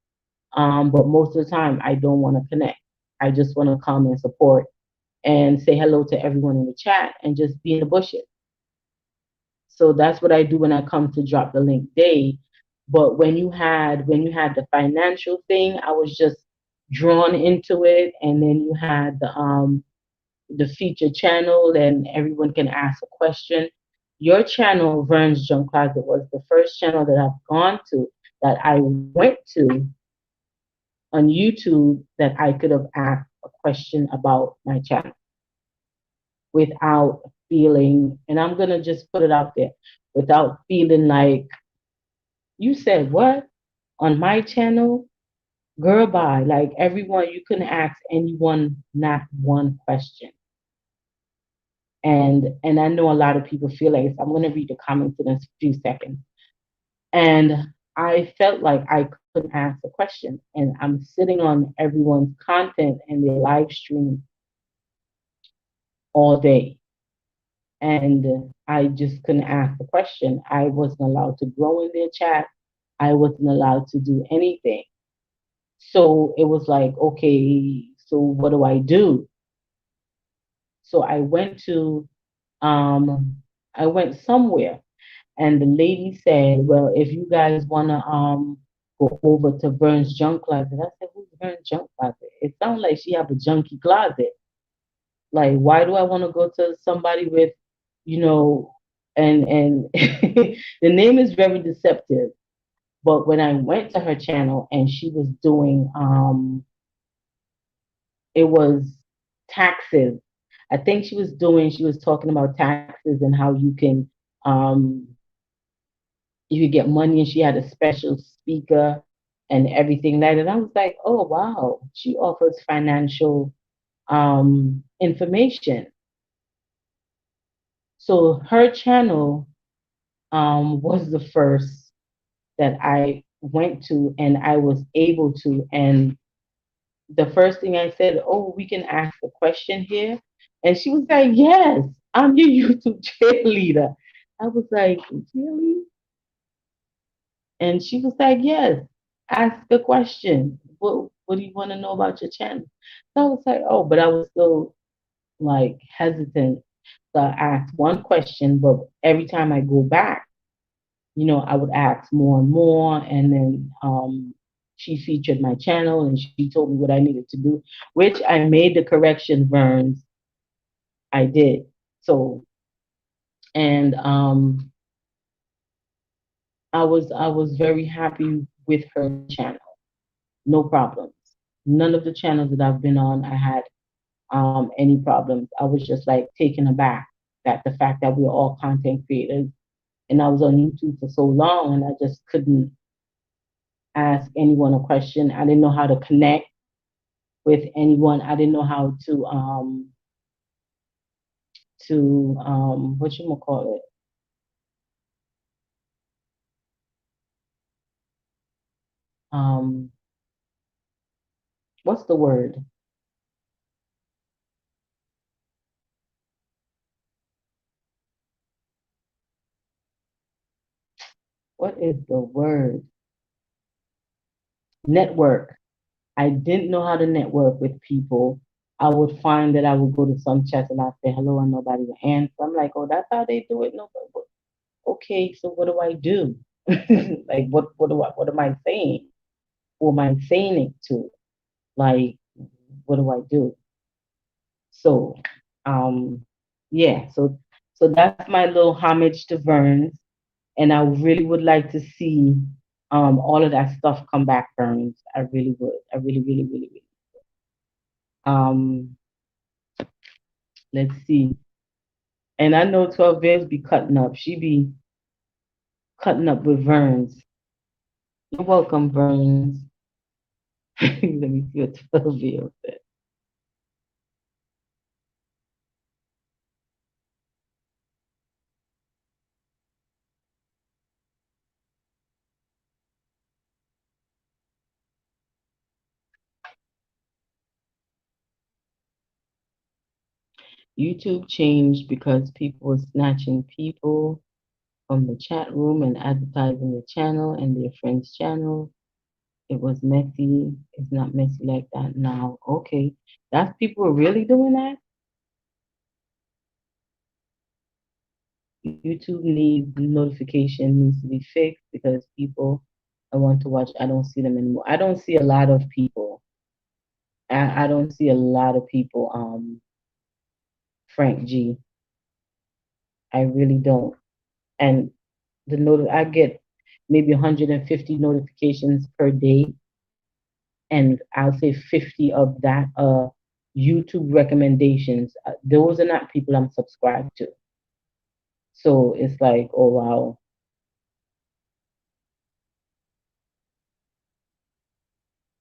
but most of the time I don't want to connect. I just want to come and support and say hello to everyone in the chat and just be in the bushes. So that's what I do when I come to drop the link day. But when you had the financial thing, I was just drawn into it, and then you had the feature channel, and everyone can ask a question. Your channel, Vern's Junk Closet, was the first channel that I've gone to, that I went to on YouTube, that I could have asked a question about my channel without feeling, and I'm gonna just put it out there, without feeling like, you said what on my channel? Girl, bye. Like, everyone, you couldn't ask anyone not one question. And I know a lot of people feel like I'm gonna read the comments in a few seconds. And I felt like I couldn't ask a question. And I'm sitting on everyone's content and their live stream all day. And I just couldn't ask a question. I wasn't allowed to grow in their chat. I wasn't allowed to do anything. So it was like, okay, so what do I do? So um I went somewhere, and the lady said, well, if you guys wanna go over to Vern's junk closet. I said, who's Vern's junk closet? It sounds like she have a junky closet. Like, why do I want to go to somebody with, you know, and the name is very deceptive. But when I went to her channel and she was doing it was taxes. I think she was talking about taxes and how um you could get money, and she had a special speaker and everything like that. And I was like, oh wow, she offers financial information. So her channel was the first that I went to, and I was able to. And the first thing I said, oh, we can ask a question here. And she was like, yes, I'm your YouTube cheerleader. I was like, really? And she was like, yes, ask a question. What do you want to know about your channel? So I was like, oh, but I was still like hesitant. So I asked one question, but every time I go back, I would ask more and more. And then she featured my channel and she told me what I needed to do, which I made the correction, Verns. I did. So, and I was very happy with her channel. No problems. None of the channels that I've been on, I had any problems. I was just like taken aback that the fact that we are all content creators, and I was on YouTube for so long and I just couldn't ask anyone a question. I didn't know how to connect with anyone. I didn't know how to what you gonna call it? Um what's the word? What is the word? Network. I didn't know how to network with people. I would find that I would go to some chats and I'd say hello and nobody would answer. I'm like, oh, that's how they do it. Nobody. Okay, so what do I do? Like, what am I saying? Who am I saying it to? Like, what do I do? So, um, yeah, so that's my little homage to Verns, and I really would like to see all of that stuff come back, Verns. I really would. I really, really, really, really. Um, let's see. And I know 12 Veils be cutting up. She be cutting up with Verns. You're welcome, Verns. Let me see what 12 Veils said. YouTube changed because people were snatching people from the chat room and advertising the channel and their friend's channel. It was messy. It's not messy like that now. Okay. That's people are really doing that? YouTube needs notification needs to be fixed because people I want to watch, I don't see them anymore. I don't see a lot of people. I don't see a lot of people, Frank G. I really don't. And I get maybe 150 notifications per day, and I'll say 50 of that YouTube recommendations. Those are not people I'm subscribed to. So it's like, oh wow.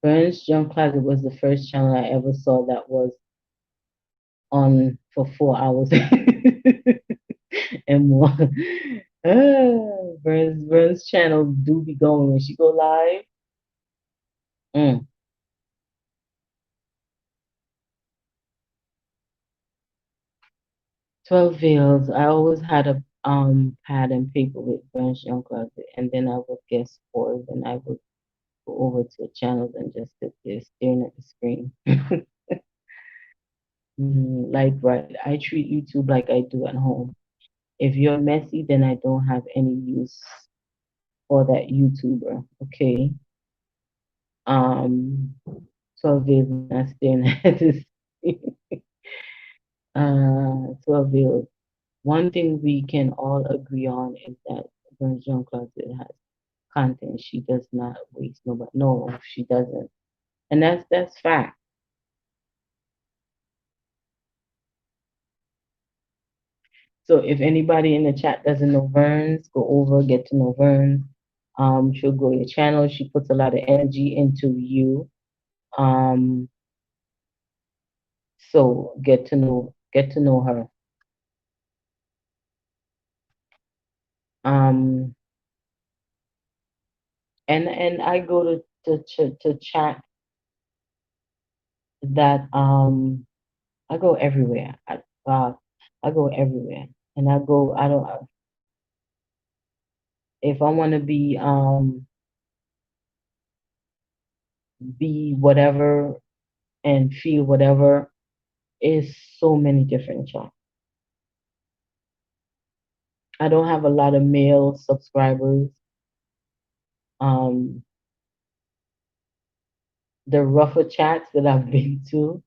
Burns Jump Closet was the first channel I ever saw that was on for 4 hours and more. Burns channel do be going when she go live. Mm. 12 Veils. I always had a pad and paper with French Young Closet, and then I would get spoiled and I would go over to the channels and just sit there staring at the screen. Like, right, I treat YouTube like I do at home. If you're messy, then I don't have any use for that YouTuber. Okay. Um, 12 Veils not staring at this. 12 Veils. One thing we can all agree on is that when Jean Closet has content, she does not waste nobody. No, she doesn't, and that's fact. So if anybody in the chat doesn't know Verns, go over, get to know Verns. She'll grow your channel. She puts a lot of energy into you. Um, so get to know her. Um, and I go to chat that I go everywhere. I go everywhere, and I go. I don't. If I want to be whatever and feel whatever, is so many different chats. I don't have a lot of male subscribers. Um, the rougher chats that I've been to.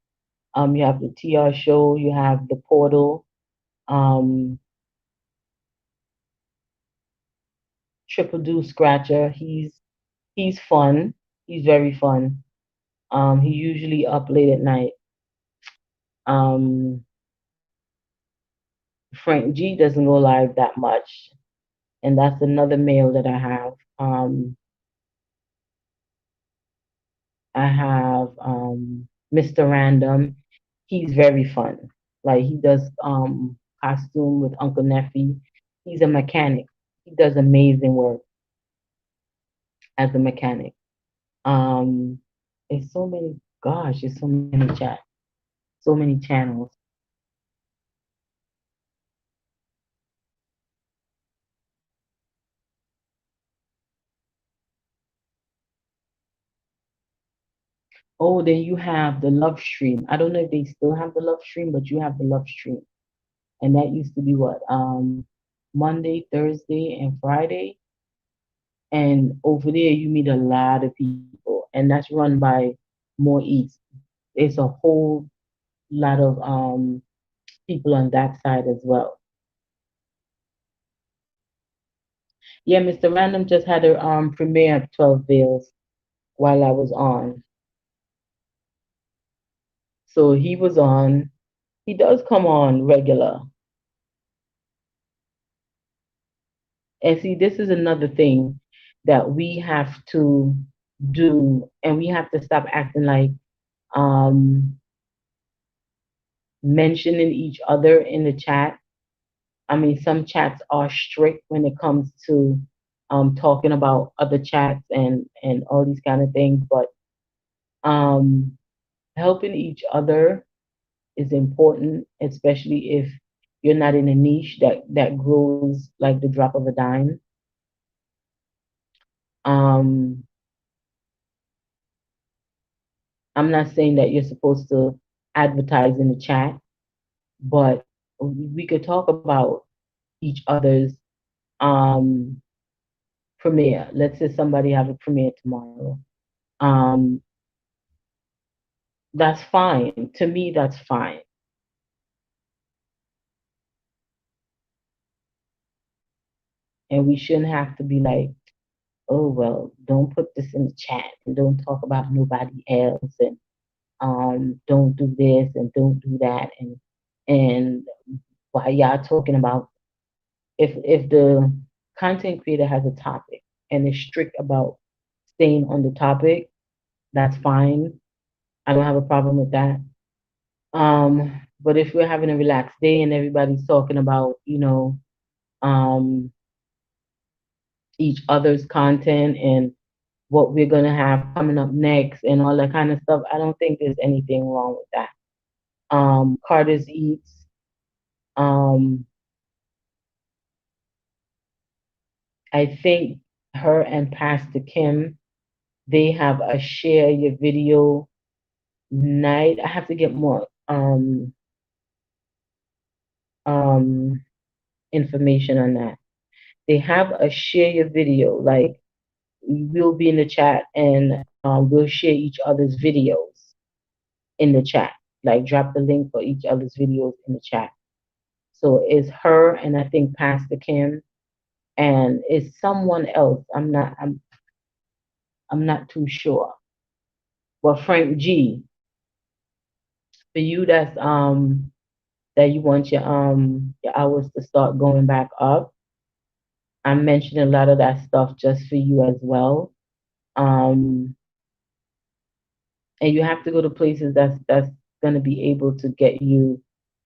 You have the TR show. You have the portal. Um, Triple Do Scratcher. He's fun. He's very fun. He usually up late at night. Um, Frank G doesn't go live that much, and that's another male that I have. I have Mr. Random. He's very fun. Like he does costume with Uncle Neffy. He's a mechanic. He does amazing work as a mechanic. Um, it's so many. Gosh, it's so many chats, so many channels. Oh, then you have the Love Stream. I don't know if they still have the Love Stream, but you have the Love Stream, and that used to be what Monday, Thursday, and Friday. And over there, you meet a lot of people, and that's run by More East. It's a whole lot of people on that side as well. Yeah, Mr. Random just had a premiere of 12 Veils while I was on. So he was on. He does come on regular. And see, this is another thing that we have to do, and we have to stop acting like um, mentioning each other in the chat. I mean, some chats are strict when it comes to talking about other chats and all these kind of things, but um, helping each other is important, especially if you're not in a niche that grows like the drop of a dime. Um, I'm not saying that you're supposed to advertise in the chat, but we could talk about each other's um, premiere. Let's say somebody have a premiere tomorrow. Um, that's fine. To me, that's fine. And we shouldn't have to be like, oh well, don't put this in the chat and don't talk about nobody else and don't do this and don't do that and while y'all talking about if the content creator has a topic and is strict about staying on the topic, that's fine. I don't have a problem with that. But if we're having a relaxed day and everybody's talking about, um, each other's content and what we're gonna have coming up next and all that kind of stuff. I don't think there's anything wrong with that. Carter's Eats. Um, I think her and Pastor Kim, they have a share your video night. I have to get more um information on that. They have a share your video, like we'll be in the chat and we'll share each other's videos in the chat. Like drop the link for each other's videos in the chat. So it's her and I think Pastor Kim and it's someone else. I'm not too sure. But Frank G, for you that you want your hours to start going back up. I'm mentioning a lot of that stuff just for you as well. Um, and you have to go to places that's going to be able to get you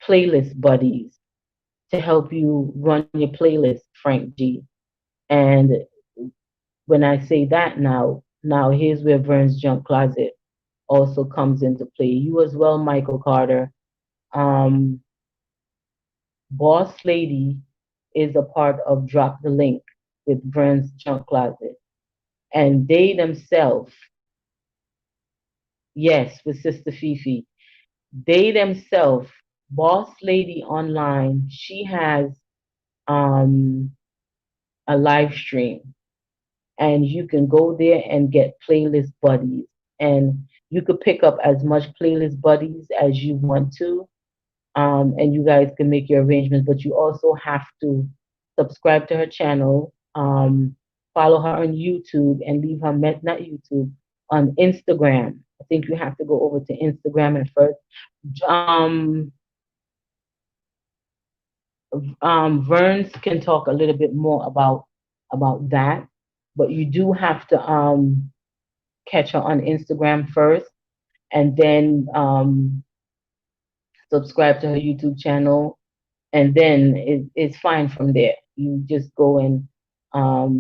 playlist buddies to help you run your playlist, Frank G. And when I say that now here's where Vern's Junk Closet also comes into play. You as well, Michael Carter. Um, Boss Lady is a part of Drop the Link with Vern's Junk Closet. And they themselves, yes, with Sister Fifi, they themselves, Boss Lady Online, she has um, a live stream and you can go there and get playlist buddies. And you could pick up as much playlist buddies as you want to, and you guys can make your arrangements. But you also have to subscribe to her channel, follow her on YouTube, and leave her not YouTube on Instagram. I think you have to go over to Instagram at first. Um, Verns can talk a little bit more about that, but you do have to catch her on Instagram first, and then subscribe to her YouTube channel, and then it's fine from there. You just go and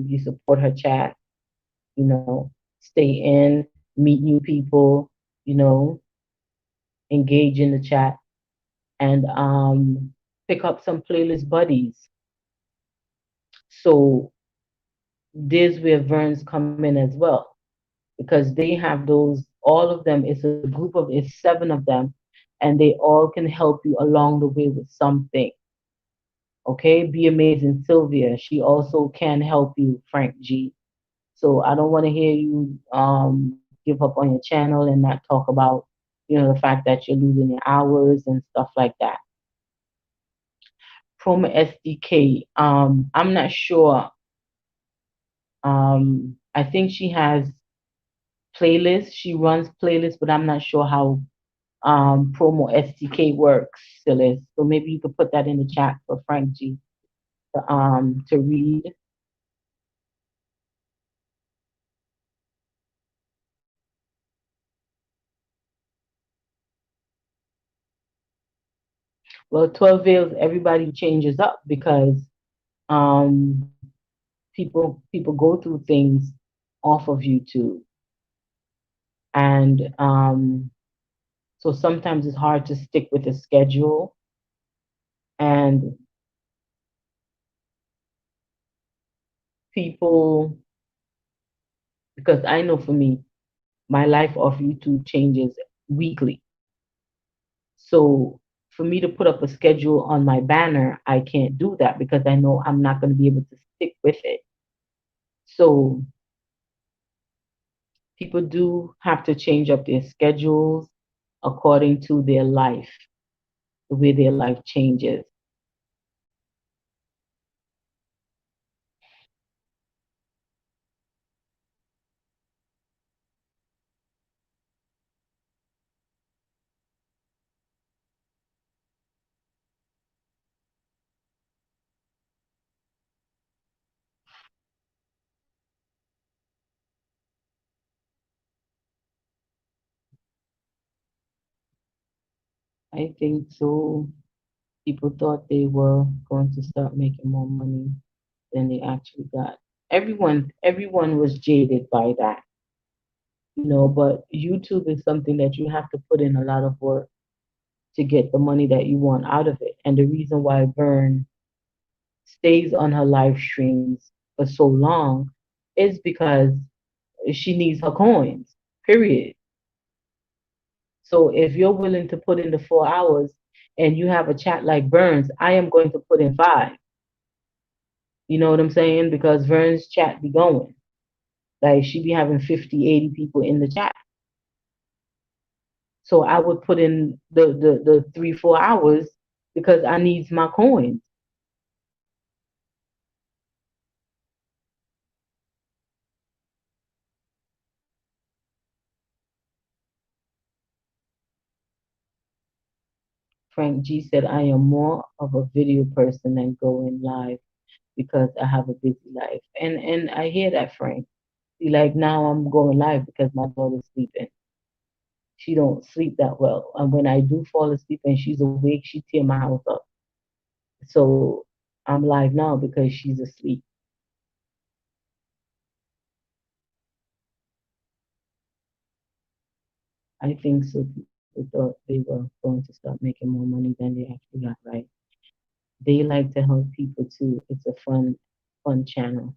you support her chat, you know, stay in, meet new people, you know, engage in the chat, and pick up some playlist buddies. So there's where Verns come in as well because they have those. All of them. It's a group of. It's seven of them, and they all can help you along the way with something. Okay, be amazing, Sylvia. She also can help you, Frank G. So I don't want to hear you give up on your channel and not talk about, the fact that you're losing your hours and stuff like that. Chroma SDK. I'm not sure. I think she has playlists. She runs playlists, but I'm not sure how Promo SDK works, Silas. So maybe you could put that in the chat for Frank G to read. Well, 12 Veils, everybody changes up because um, people go through things off of YouTube, and so sometimes it's hard to stick with a schedule. And people, because I know for me, my life off YouTube changes weekly. So for me to put up a schedule on my banner, I can't do that because I know I'm not going to be able to stick with it. So people do have to change up their schedules according to their life, the way their life changes. I think so. People thought they were going to start making more money than they actually got. Everyone was jaded by that. But YouTube is something that you have to put in a lot of work to get the money that you want out of it. And the reason why Vern stays on her live streams for so long is because she needs her coins, period. So if you're willing to put in the 4 hours and you have a chat like Burns, I am going to put in five. You know what I'm saying? Because Vern's chat be going. Like she be having 50, 80 people in the chat. So I would put in the 3, 4 hours because I needs my coins. Frank G said I am more of a video person than going live because I have a busy life. And I hear that, Frank. See, like now I'm going live because my daughter's sleeping. She don't sleep that well. And when I do fall asleep and she's awake, she tear my house up. So I'm live now because she's asleep. I think so. People thought they were going to start making more money than they actually got, right? They like to help people too. It's a fun channel.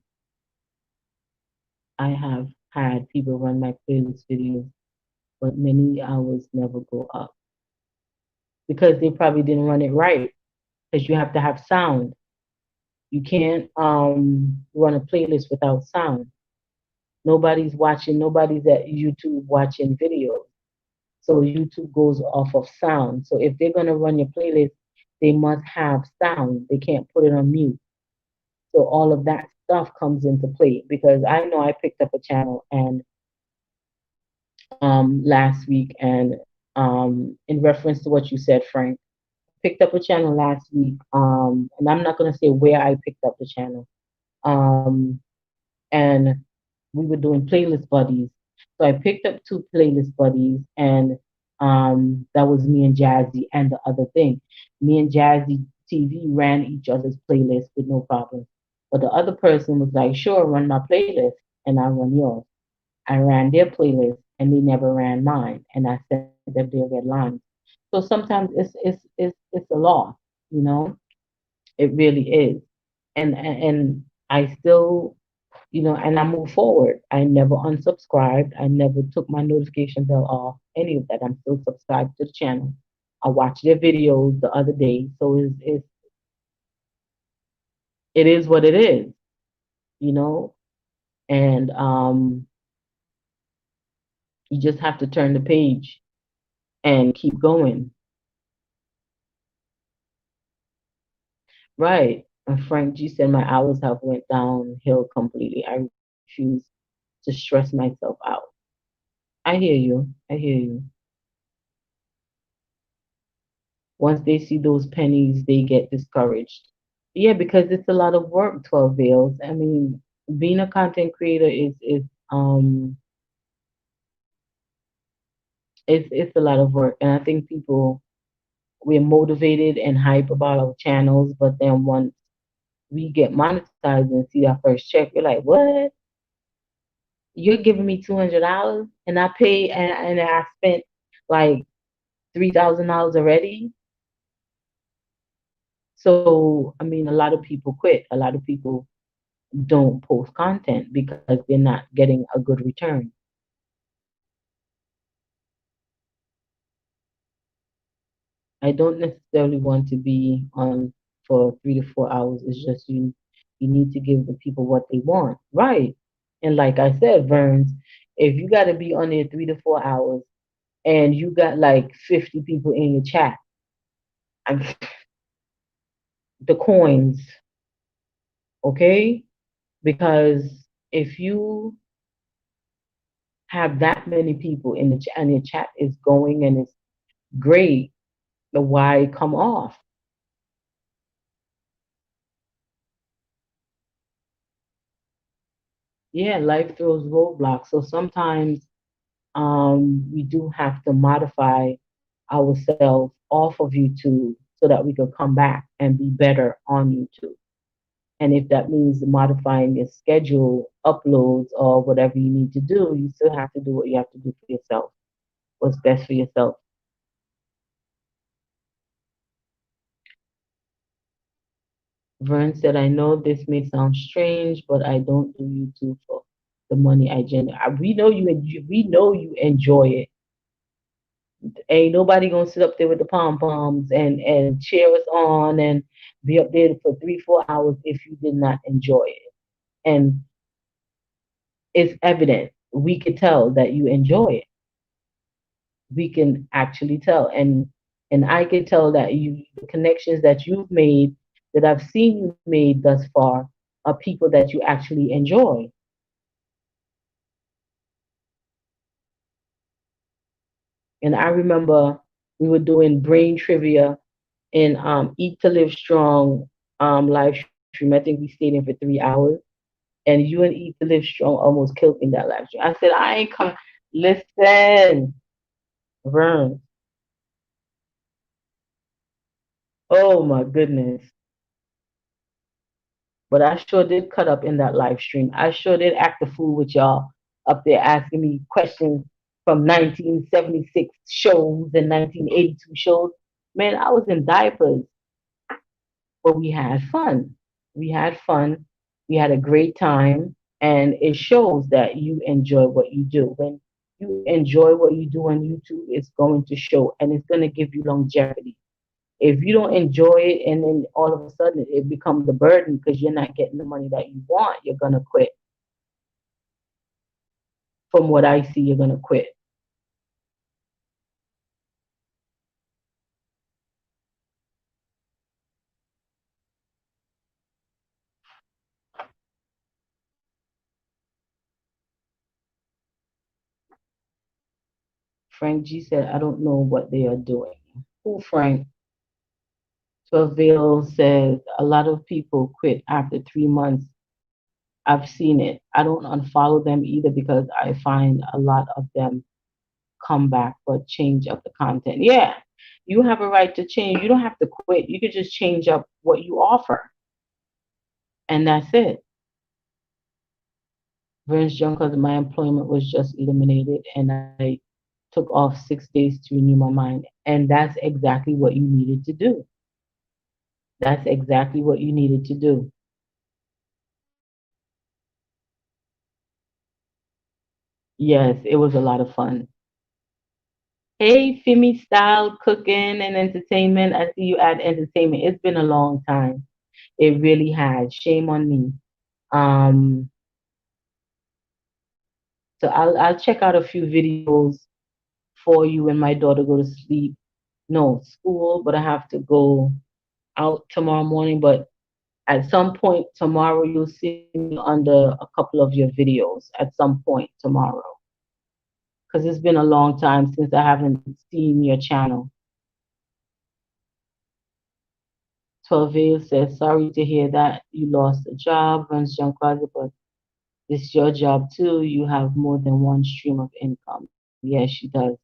I have had people run my playlist videos, but many hours never go up because they probably didn't run it right. Because you have to have sound. You can't run a playlist without sound. Nobody's watching. Nobody's at YouTube watching videos. So YouTube goes off of sound. So if they're gonna run your playlist, they must have sound. They can't put it on mute. So all of that stuff comes into play because I know I picked up a channel and last week and in reference to what you said, Frank, picked up a channel last week. And I'm not gonna say where I picked up the channel. Um and we were doing playlist buddies. So I picked up two playlist buddies, and that was me and Jazzy. And the other thing, me and Jazzy TV ran each other's playlist with no problem. But the other person was like, "Sure, run my playlist, and I run yours." I ran their playlist, and they never ran mine, and I sent them their red lines. So sometimes it's a loss, you know. It really is, and I still and I moved forward. I never unsubscribed. I never took my notification bell off, any of that. I'm still subscribed to the channel. I watched their videos the other day. So it is what it is, you know? And you just have to turn the page and keep going. Right. And Frank G said my hours have went downhill completely. I refuse to stress myself out. I hear you. I hear you. Once they see those pennies, they get discouraged. Yeah, because it's a lot of work, 12 Veils. I mean, being a content creator um it's a lot of work. And I think people we're motivated and hype about our channels, but then once we get monetized and see our first check, we're like, what? You're giving me $200 and I pay and I spent like $3,000 already. So I mean, a lot of people quit. A lot of people don't post content because they're not getting a good return. I don't necessarily want to be on for 3 to 4 hours. It's just you need to give the people what they want. Right. And like I said, Verns, if you gotta be on there 3 to 4 hours and you got like 50 people in your chat, I'm, the coins, okay? Because if you have that many people in the chat and your chat is going and it's great, the why come off? Yeah, life throws roadblocks. So sometimes we do have to modify ourselves off of YouTube so that we could come back and be better on YouTube. And if that means modifying your schedule, uploads, or whatever you need to do, you still have to do what you have to do for yourself, what's best for yourself. Vern said, I know this may sound strange, but I don't do YouTube for the money I generate. We know you enjoy it. Ain't nobody gonna sit up there with the pom poms and cheer us on and be up there for 3 4 hours if you did not enjoy it. And it's evident. We could tell that you enjoy it. We can actually tell, and I can tell that you the connections that you've made, that I've seen you made thus far, are people that you actually enjoy. And I remember we were doing brain trivia in Eat to Live Strong live stream. I think we stayed in for 3 hours, and you and Eat to Live Strong almost killed me in that live stream. I said, I ain't come. Listen, Vern. Oh my goodness. But I sure did cut up in that live stream. I sure did act a fool with y'all up there asking me questions from 1976 shows and 1982 shows. Man, I was in diapers, but we had fun. We had fun. We had a great time, and it shows that you enjoy what you do. When you enjoy what you do on YouTube, it's going to show, and it's going to give you longevity. If you don't enjoy it and then all of a sudden it becomes a burden because you're not getting the money that you want, you're going to quit. From what I see, you're going to quit. Frank G said, I don't know what they are doing. Who, Frank? Travail says, a lot of people quit after 3 months. I've seen it. I don't unfollow them either because I find a lot of them come back but change up the content. Yeah, you have a right to change. You don't have to quit. You could just change up what you offer, and that's it. Vern's Young, because my employment was just eliminated and I took off 6 days to renew my mind. And that's exactly what you needed to do. That's exactly what you needed to do. Yes, it was a lot of fun. Hey, Fimi Style Cooking and Entertainment. I see you at entertainment. It's been a long time. It really has. Shame on me. Um, so I'll check out a few videos for you when my daughter go to sleep. No, school, but I have to go out tomorrow morning. But at some point tomorrow, you'll see me under a couple of your videos at some point tomorrow. Because it's been a long time since I haven't seen your channel. 12 says, sorry to hear that you lost a job, runs John Closet, but this is your job too. You have more than one stream of income. Yes, she does.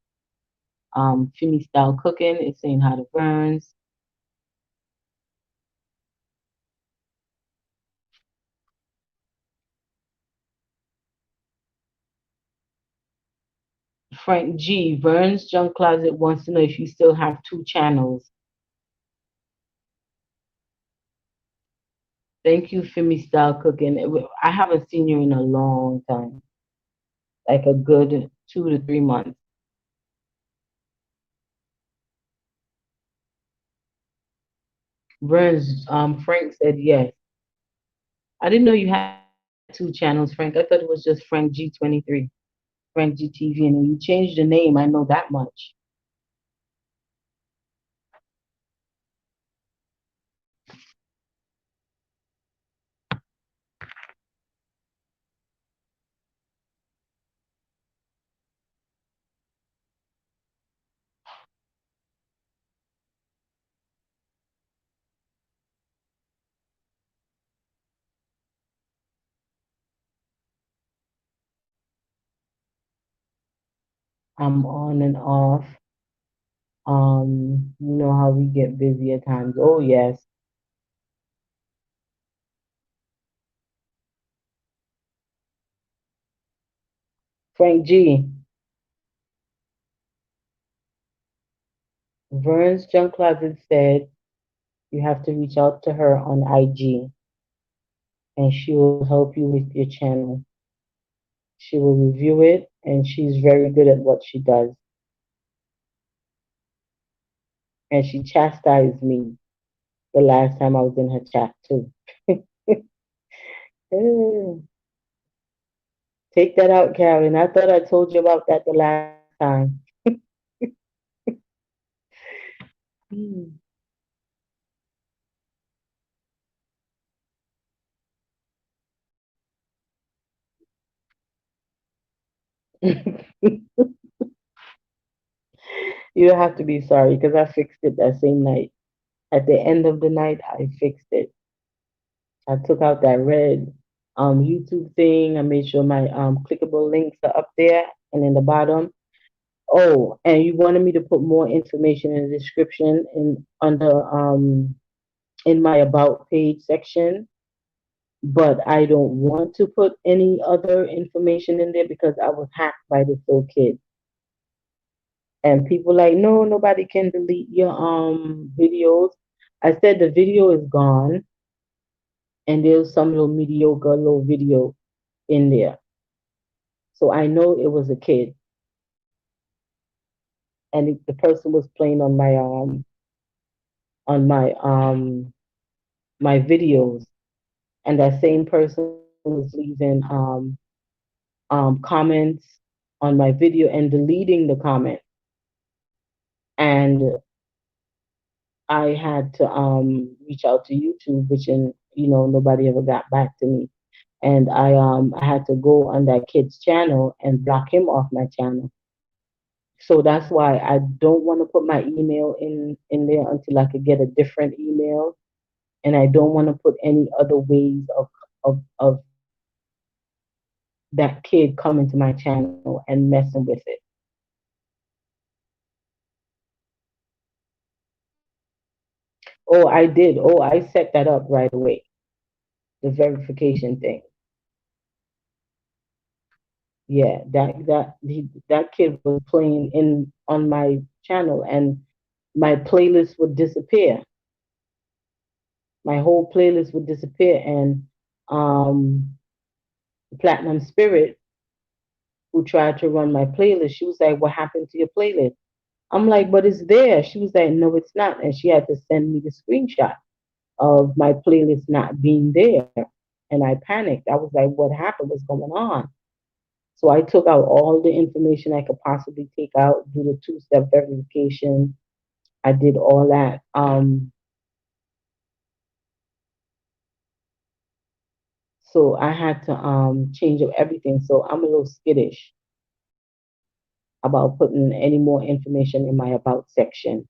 Fimi Style Cooking is saying hi to Burns. Frank G. Vern's Junk Closet wants to know if you still have two channels. Thank you, Fimi Style Cooking. I haven't seen you in a long time, like a good 2 to 3 months. Vern's Frank said yes. I didn't know you had two channels, Frank. I thought it was just Frank G23, Frank GTV, and you changed the name. I know that much. I'm on and off. You know how we get busy at times. Oh yes, Frank G. Vern's Junk Closet said you have to reach out to her on IG and she will help you with your channel. She will review it and she's very good at what she does. And she chastised me the last time I was in her chat too. Eh, take that out, Karen. I thought I told you about that the last time. Hmm. You don't have to be sorry because I fixed it that same night. At the end of the night, I fixed it. I took out that red YouTube thing. I made sure my clickable links are up there and in the bottom. Oh, and you wanted me to put more information in the description in under in my about page section, but I don't want to put any other information in there because I was hacked by this little kid. And people like, no, nobody can delete your videos. I said the video is gone and there's some little mediocre little video in there. So I know it was a kid and the person was playing on my videos and that same person was leaving comments on my video and deleting the comment. And I had to reach out to YouTube, which nobody ever got back to me. And I had to go on that kid's channel and block him off my channel. So that's why I don't want to put my email in there until I could get a different email, and I don't want to put any other ways of that kid coming to my channel and messing with it. Oh, I did. Oh, I set that up right away. The verification thing. Yeah, that kid was playing in on my channel, and my playlist would disappear. My whole playlist would disappear, and um, Platinum Spirit, who tried to run my playlist, she was like, "What happened to your playlist?" I'm like, "But it's there." She was like, "No, it's not," and she had to send me the screenshot of my playlist not being there, and I panicked. I was like, "What happened? What's going on?" So I took out all the information I could possibly take out, do the two-step verification. I did all that. So I had to change up everything. So I'm a little skittish about putting any more information in my about section.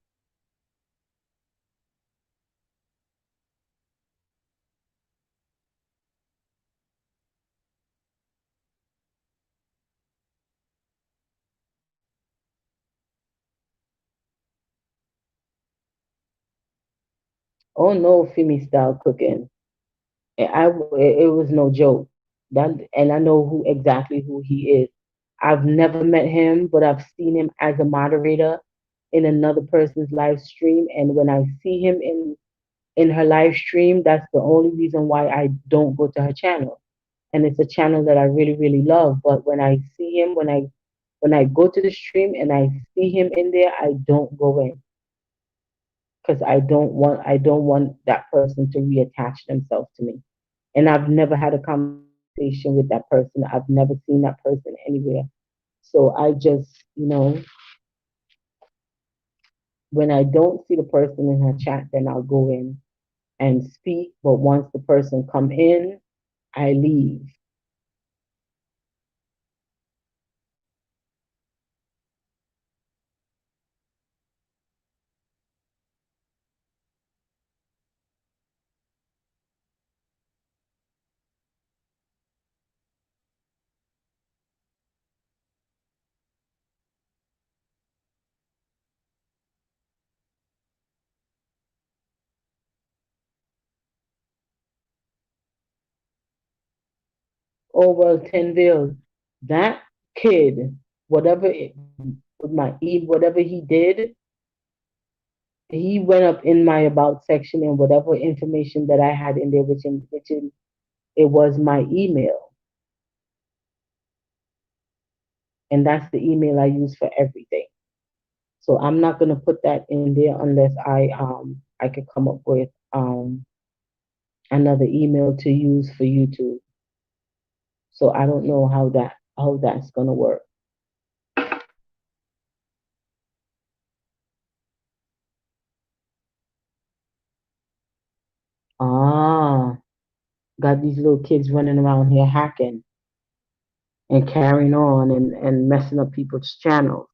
Oh no, Femi style cooking. It was no joke. That and I know who exactly who he is. I've never met him, but I've seen him as a moderator in another person's live stream. And when I see him in her live stream, that's the only reason why I don't go to her channel. And it's a channel that I really, really love. But when I see him, when I go to the stream and I see him in there, I don't go in because I don't want that person to reattach themselves to me. And I've never had a conversation with that person. I've never seen that person anywhere. So I just, when I don't see the person in her chat, then I'll go in and speak. But once the person come in, I leave. Oh well, 10 bills. That kid, whatever with my whatever he did, he went up in my about section and whatever information that I had in there, it was my email, and that's the email I use for everything. So I'm not gonna put that in there unless I could come up with another email to use for YouTube. So I don't know how that's gonna work. Ah, got these little kids running around here hacking and carrying on and messing up people's channels.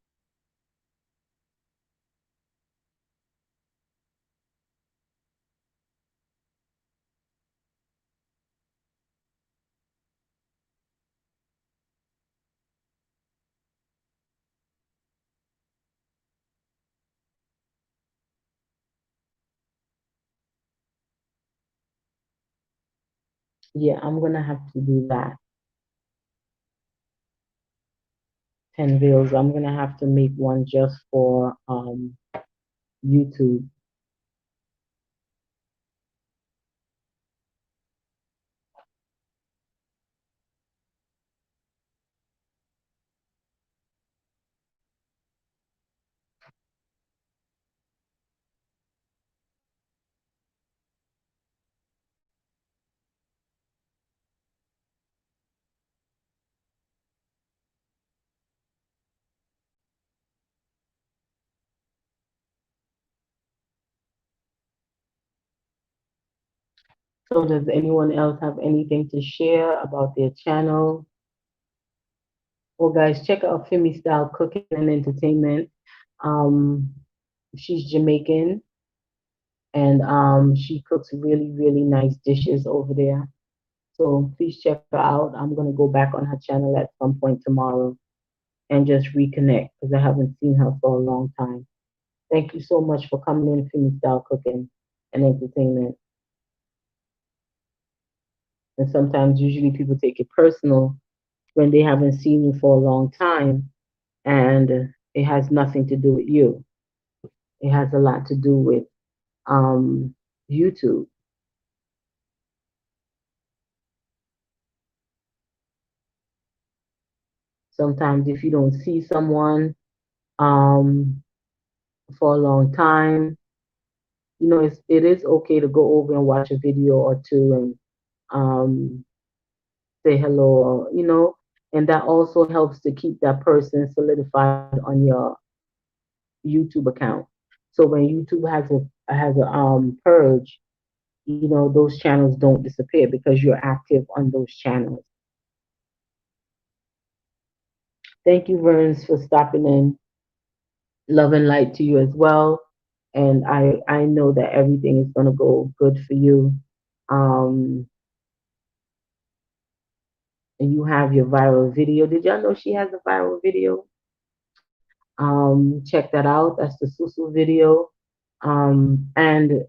Yeah, I'm gonna have to do that. 10 reels. I'm gonna have to make one just for YouTube. So does anyone else have anything to share about their channel? Well, guys, check out Femi Style Cooking and Entertainment. Um, she's Jamaican, and she cooks really, really nice dishes over there. So please check her out. I'm gonna go back on her channel at some point tomorrow and just reconnect because I haven't seen her for a long time. Thank you so much for coming in, Femi Style Cooking and Entertainment. And sometimes, usually, people take it personal when they haven't seen you for a long time, and it has nothing to do with you. It has a lot to do with um, YouTube. Sometimes, if you don't see someone um, for a long time, it is okay to go over and watch a video or two and um, say hello, or and that also helps to keep that person solidified on your YouTube account. So when YouTube has a purge, those channels don't disappear because you're active on those channels. Thank you, Verns, for stopping in. Love and light to you as well. And I know that everything is gonna go good for you. Um, and you have your viral video. Did y'all know she has a viral video? Check that out. That's the Susu video. And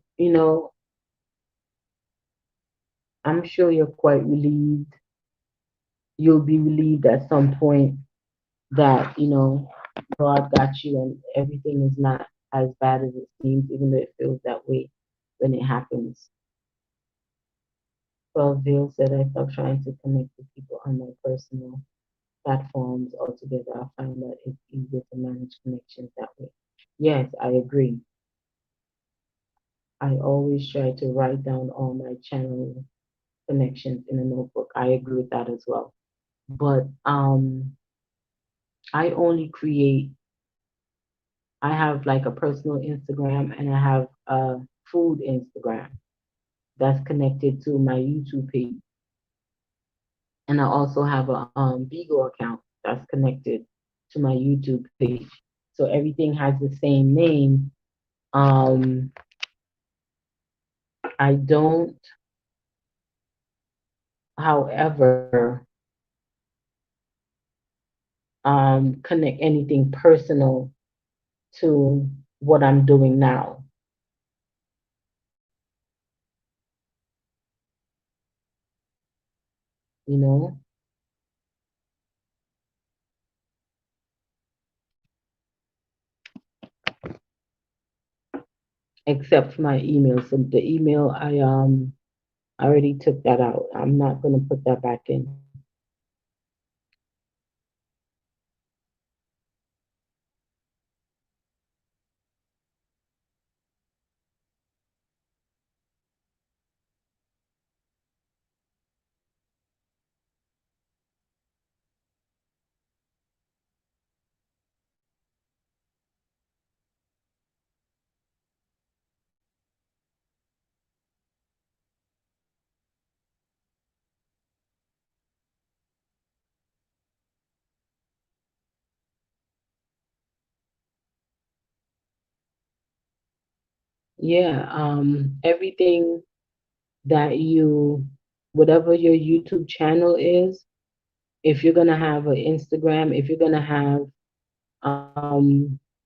I'm sure you're quite relieved. You'll be relieved at some point that God got you and everything is not as bad as it seems, even though it feels that way when it happens. Well, Veil said I stopped trying to connect with people on my personal platforms altogether. I find that it's easier to manage connections that way. Yes, I agree. I always try to write down all my channel connections in a notebook. I agree with that as well. But I only create I have like a personal Instagram and I have a food Instagram that's connected to my YouTube page. And I also have a Bigo account that's connected to my YouTube page. So everything has the same name. Um, I don't, however, connect anything personal to what I'm doing now. You know, except for my email. So the email I already took that out. I'm not gonna put that back in. Yeah, everything that you, whatever your YouTube channel is, if you're gonna have an Instagram, if you're gonna have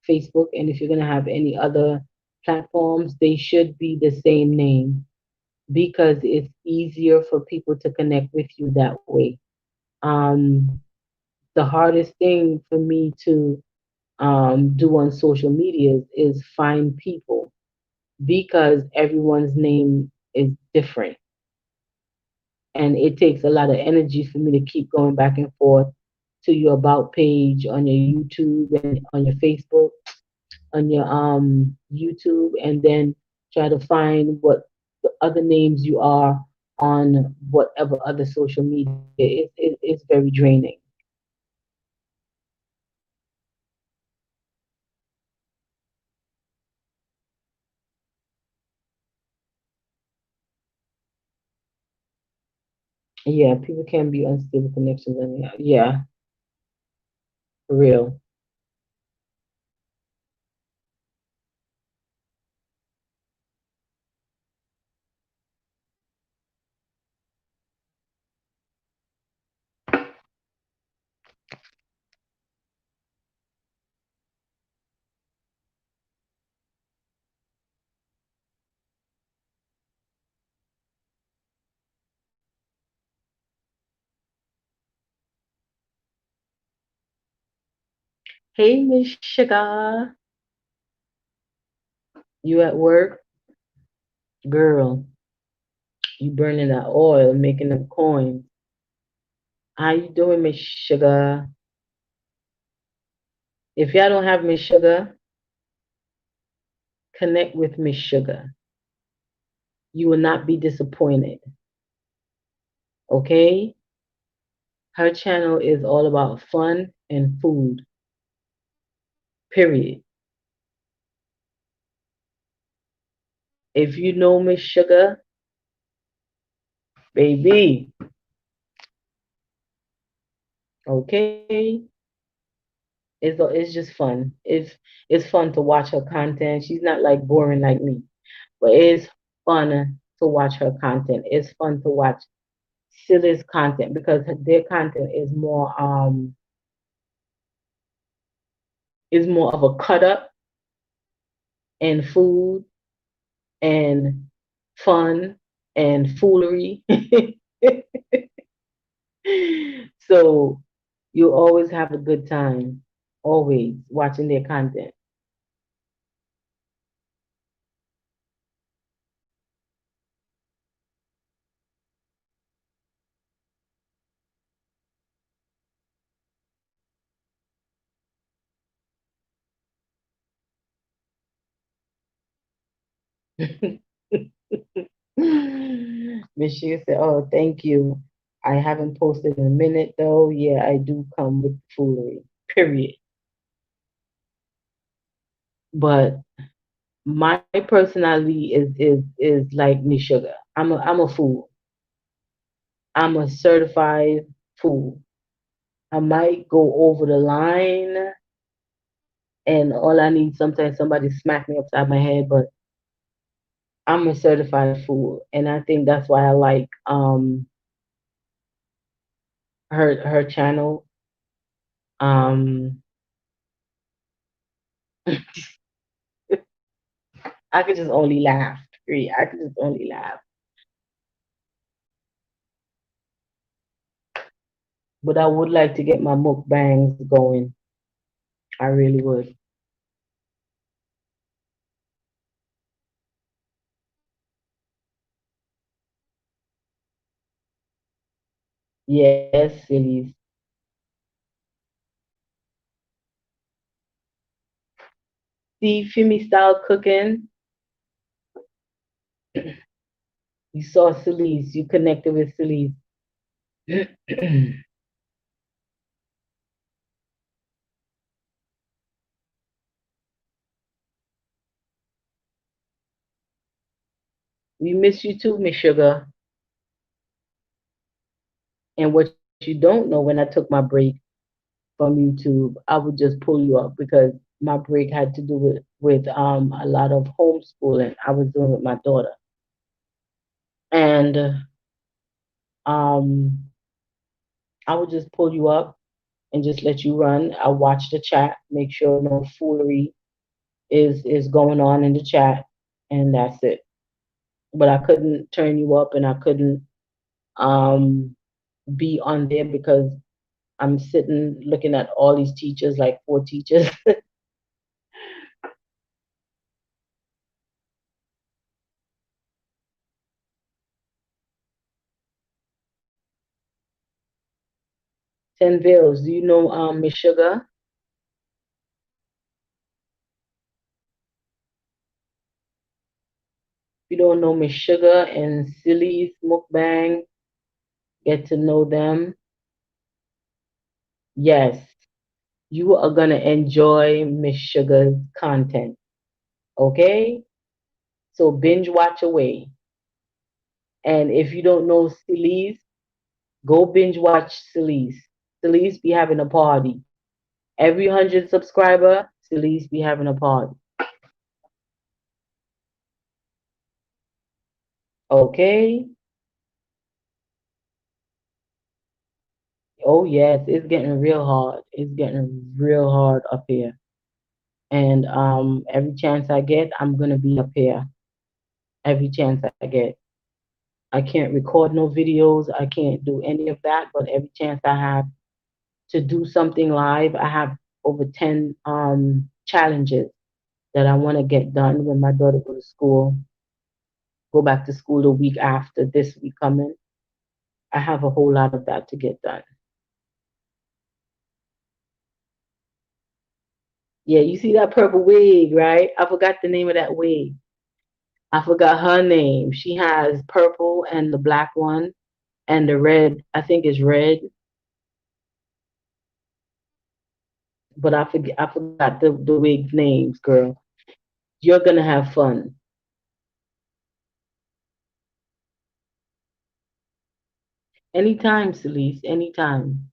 Facebook, and if you're gonna have any other platforms, they should be the same name because it's easier for people to connect with you that way. Um, the hardest thing for me to do on social media is find people because everyone's name is different. And it takes a lot of energy for me to keep going back and forth to your about page on your YouTube and on your Facebook, on your YouTube, and then try to find what the other names you are on whatever other social media. It's very draining. Yeah, people can be unstable connections, and yeah, yeah, for real. Hey, Miss Sugar, you at work, girl? You burning that oil, making them coins. How you doing, Miss Sugar? If y'all don't have Miss Sugar, connect with Miss Sugar. You will not be disappointed. Okay? Her channel is all about fun and food. Period. If you know Miss Sugar, baby, okay, it's just fun. It's fun to watch her content. She's not like boring like me, but it's fun to watch her content. It's fun to watch Silly's content because their content is more of a cut up and food and fun and foolery. So you always have a good time, always watching their content. Miss Sheila said, "Oh, thank you. I haven't posted in a minute though. Yeah, I do come with foolery. Period. But my personality is like Miss Sugar. I'm a fool. I'm a certified fool. I might go over the line, and all I need sometimes somebody smack me upside my head, but I'm a certified fool, and I think that's why I like her channel. Um, I could just only laugh. Period. I could just only laugh. But I would like to get my mukbangs going. I really would. Yes, sillies. See, Femi style cooking. You saw Silly's. You connected with Silly's. We miss you too, Miss Sugar. And what you don't know, when I took my break from YouTube, I would just pull you up because my break had to do with a lot of homeschooling I was doing with my daughter. And um I would just pull you up and just let you run. I watch the chat, make sure no foolery is going on in the chat, and that's it. But I couldn't turn you up, and I couldn't um be on there because I'm sitting looking at all these teachers, like four teachers. 10 Veils. Do you know Miss Sugar? If you don't know Miss Sugar and Silly's Mukbang, get to know them. Yes, you are gonna enjoy Miss Sugar's content. Okay? So binge watch away. And if you don't know Silly's, go binge watch Silly's. Silly's be having a party. Every 100 subscriber, Silly's be having a party. Okay? Oh yes, it's getting real hard. It's getting real hard up here. And every chance I get, I'm gonna be up here. Every chance I get. I can't record no videos. I can't do any of that. But every chance I have to do something live, I have over 10 challenges that I want to get done when my daughter go to school, go back to school the week after this week coming. I have a whole lot of that to get done. Yeah, you see that purple wig, right? I forgot the name of that wig. I forgot her name. She has purple and the black one and the red. I think it's red, but I forgot the wig names, girl. You're gonna have fun. Anytime, Celeste, anytime.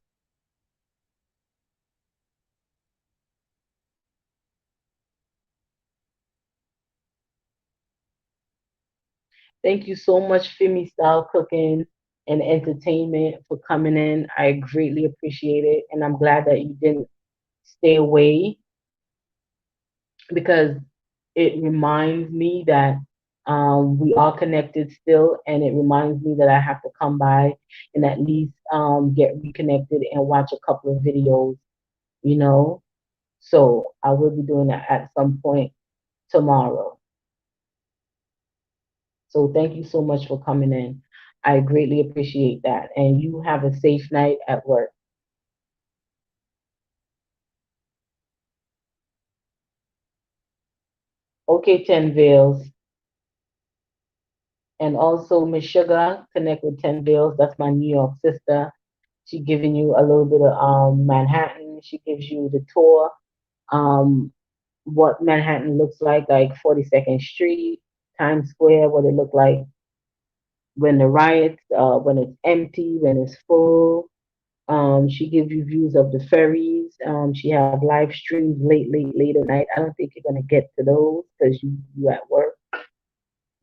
Thank you so much, Femi Style Cooking and Entertainment, for coming in. I greatly appreciate it. And I'm glad that you didn't stay away because it reminds me that we are connected still. And it reminds me that I have to come by and at least get reconnected and watch a couple of videos, you know? So I will be doing that at some point tomorrow. So thank you so much for coming in. I greatly appreciate that. And you have a safe night at work. Okay, Ten Veils. And also Miss Sugar, connect with Ten Veils. That's my New York sister. She giving you a little bit of Manhattan. She gives you the tour, um, what Manhattan looks like 42nd Street, Times Square, what it looked like when the riots, when it's empty, when it's full. She gives you views of the ferries. She have live streams late at night. I don't think you're gonna get to those because you at work,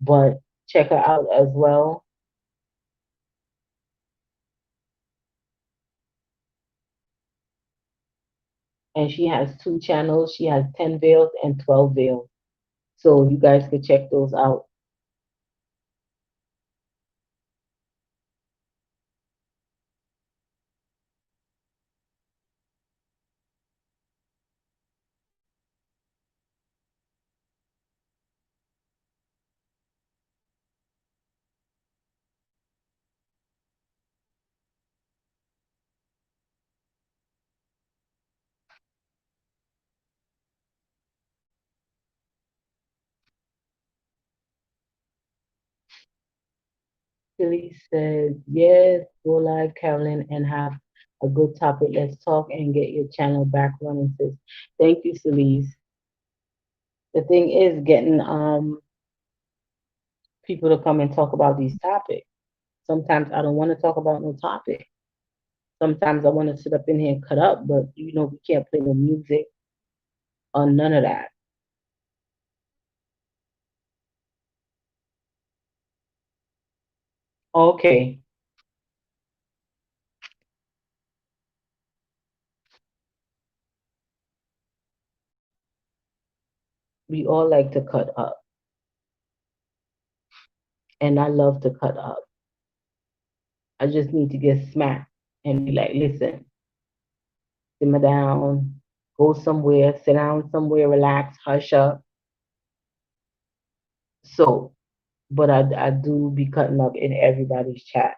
but check her out as well. And she has two channels. She has 10 veils and 12 veils, so you guys could check those out. Philly said, yes, go live, Carolyn, and have a good topic. Let's talk and get your channel back running, sis. Thank you, Celise. The thing is getting people to come and talk about these topics. Sometimes I don't want to talk about no topic. Sometimes I want to sit up in here and cut up, but we can't play no music or none of that. Okay, we all like to cut up, and I love to cut up. I just need to get smacked and be like, listen, simmer down, go somewhere, sit down somewhere, relax, hush up. So, but I do be cutting up in everybody's chat.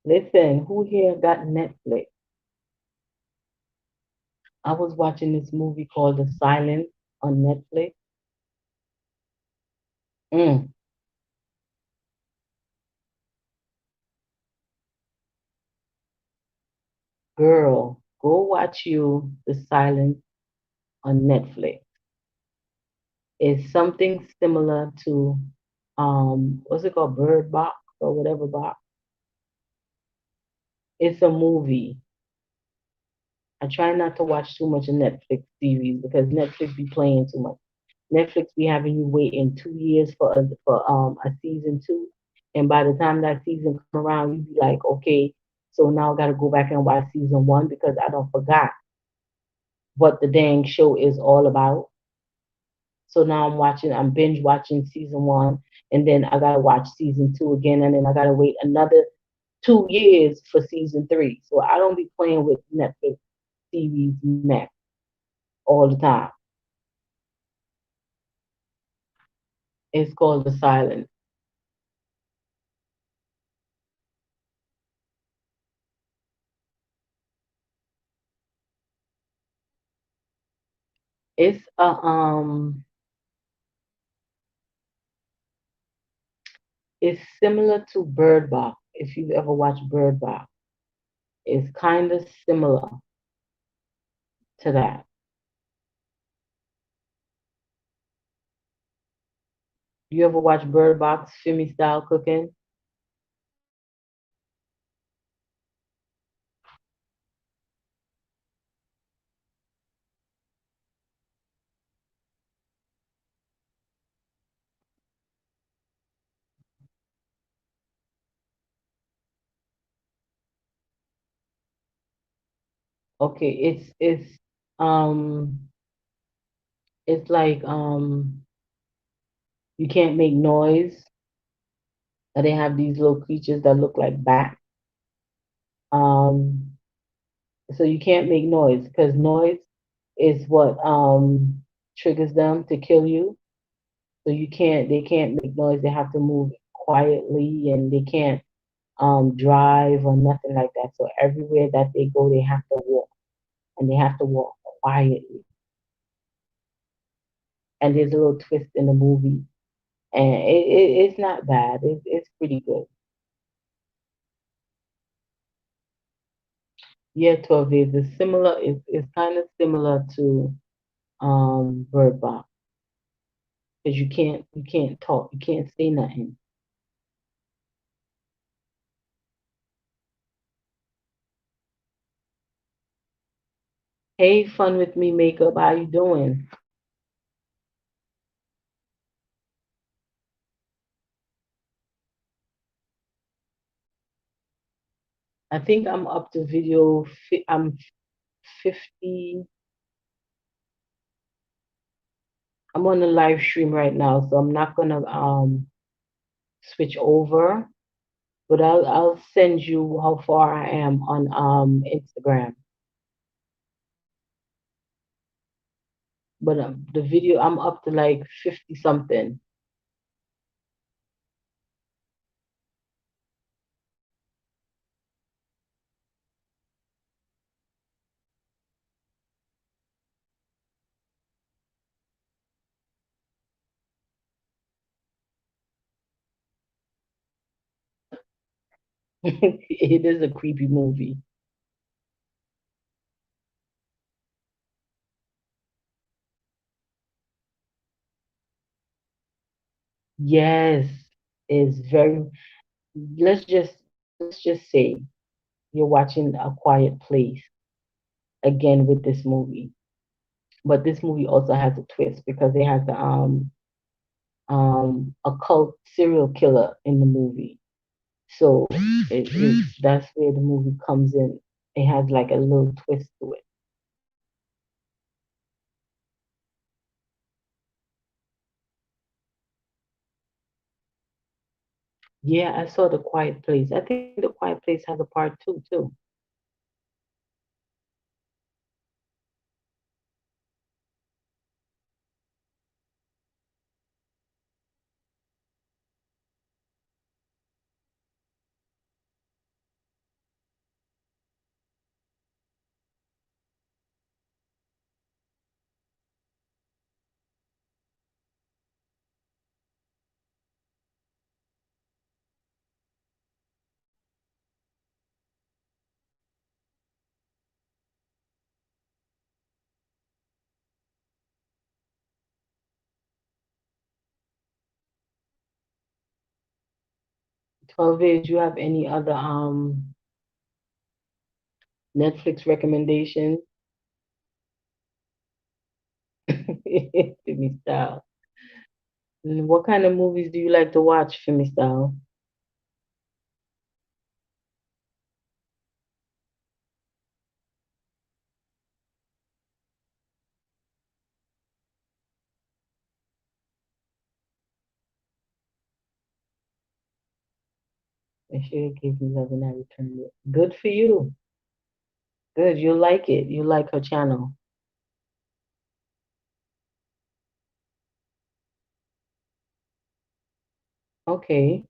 Listen, who here got Netflix? I was watching this movie called The Silence on Netflix. Mm, girl, go watch you The Silence on Netflix. It's something similar to what's it called? Bird Box or whatever box. It's a movie. I try not to watch too much of Netflix series because Netflix be playing too much. Netflix be having you waiting 2 years for a season two, and by the time that season come around, you be like, okay, so now I got to go back and watch season one because I don't forgot what the dang show is all about. So now I'm binge watching season one, and then I gotta watch season two again, and then I gotta wait another 2 years for season three. So I don't be playing with Netflix series mess all the time. It's called The Silence. It's it's similar to Bird Box. If you've ever watched Bird Box, it's kind of similar to that. You ever watch Bird Box, Femi style cooking? Okay, um it's like you can't make noise. And they have these little creatures that look like bats. Um, so you can't make noise because noise is what triggers them to kill you. So they can't make noise. They have to move quietly and they can't drive or nothing like that. So everywhere that they go, they have to walk and they have to walk quietly. And there's a little twist in the movie, and it's not bad. It's pretty good. Yeah, 12 days is similar. It's kind of similar to Bird Box because you can't talk, you can't say nothing. Hey, fun with me makeup, how you doing? I think I'm up to I'm 50. I'm on the live stream right now, so I'm not gonna switch over, but I'll send you how far I am on Instagram. but the video I'm up to like 50 something. It is a creepy movie. Yes, it's very. Let's just say you're watching A Quiet Place again with this movie, but this movie also has a twist because it has a cult serial killer in the movie. So that's where the movie comes in. It has like a little twist to it. Yeah, I saw The Quiet Place. I think The Quiet Place has a part two too. Twelve Years. You have any other Netflix recommendations? Femi Style. What kind of movies do you like to watch, Femi Style? I should have gave me love and I returned it. Good for you. Good. You like it. You like her channel. Okay.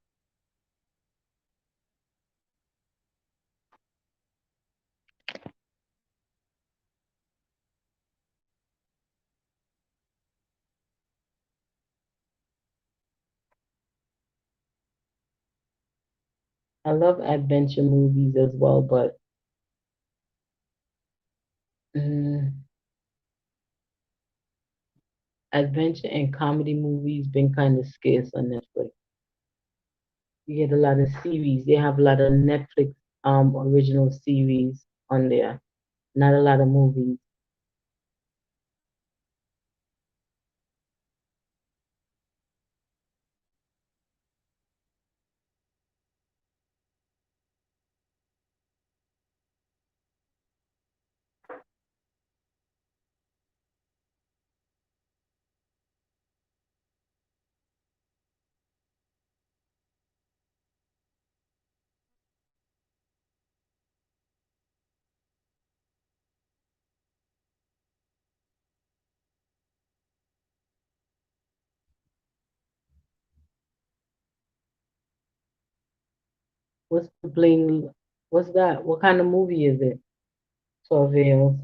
I love adventure movies as well, but mm, adventure and comedy movies been kind of scarce on Netflix. You get a lot of series. They have a lot of Netflix original series on there. Not a lot of movies. What's the plain? What's that? What kind of movie is it? Surveillance.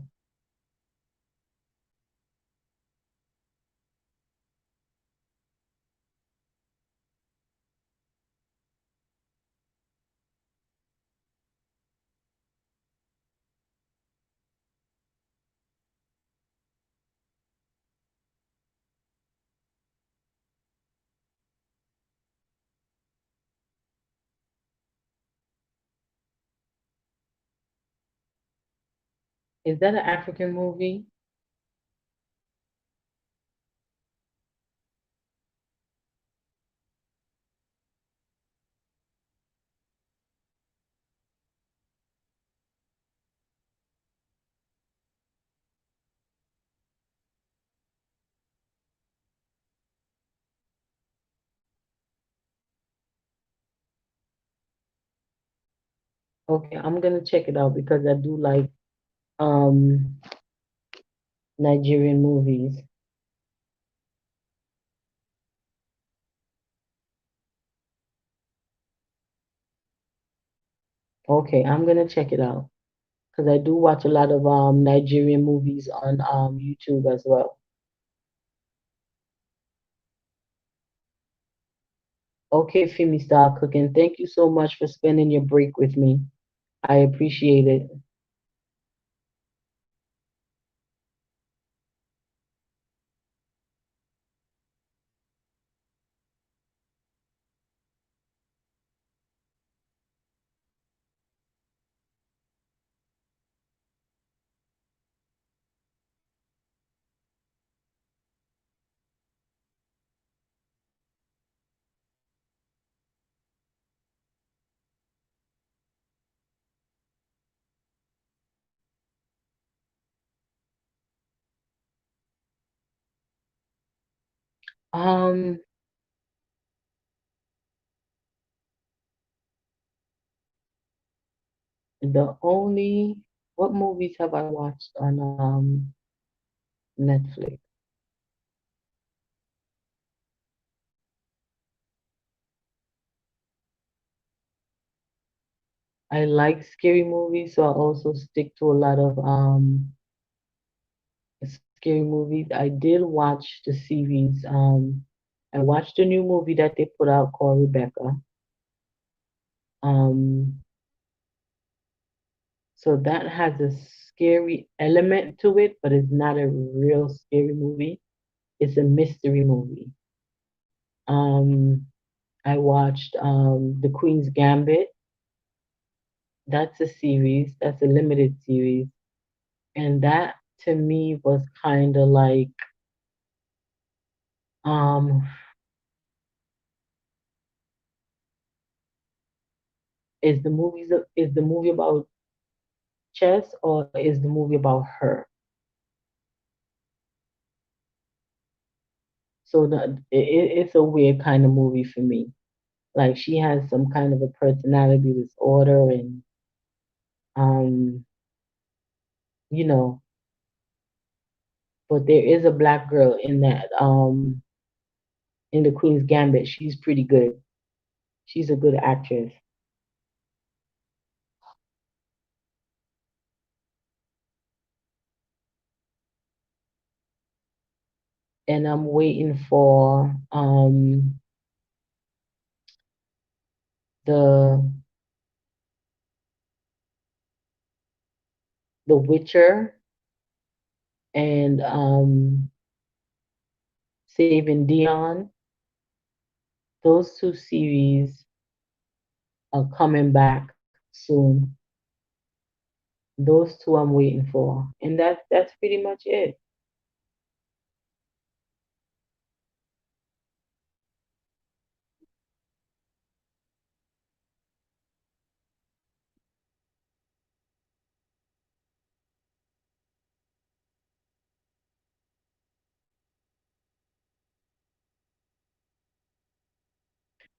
Is that an African movie? Okay, I'm gonna check it out because I do like um Nigerian movies. Okay, I'm gonna check it out because I do watch a lot of Nigerian movies on YouTube as well. Okay, Femi Star Cooking, thank you so much for spending your break with me. I appreciate it. Um, the only what movies have I watched on Netflix? I like scary movies, so I also stick to a lot of scary movies. I did watch the series. I watched the new movie that they put out called Rebecca. Um, so that has a scary element to it, but it's not a real scary movie. It's a mystery movie. Um, I watched The Queen's Gambit. That's a series. That's a limited series, and that to me was kind of like um, is the movie about chess or is the movie about her? So it's a weird kind of movie for me. Like she has some kind of a personality disorder, and um, you know, but there is a black girl in that in the Queen's Gambit. She's pretty good. She's a good actress, and I'm waiting for the Witcher and Saving Dion. Those two series are coming back soon. Those two I'm waiting for, and that's pretty much it.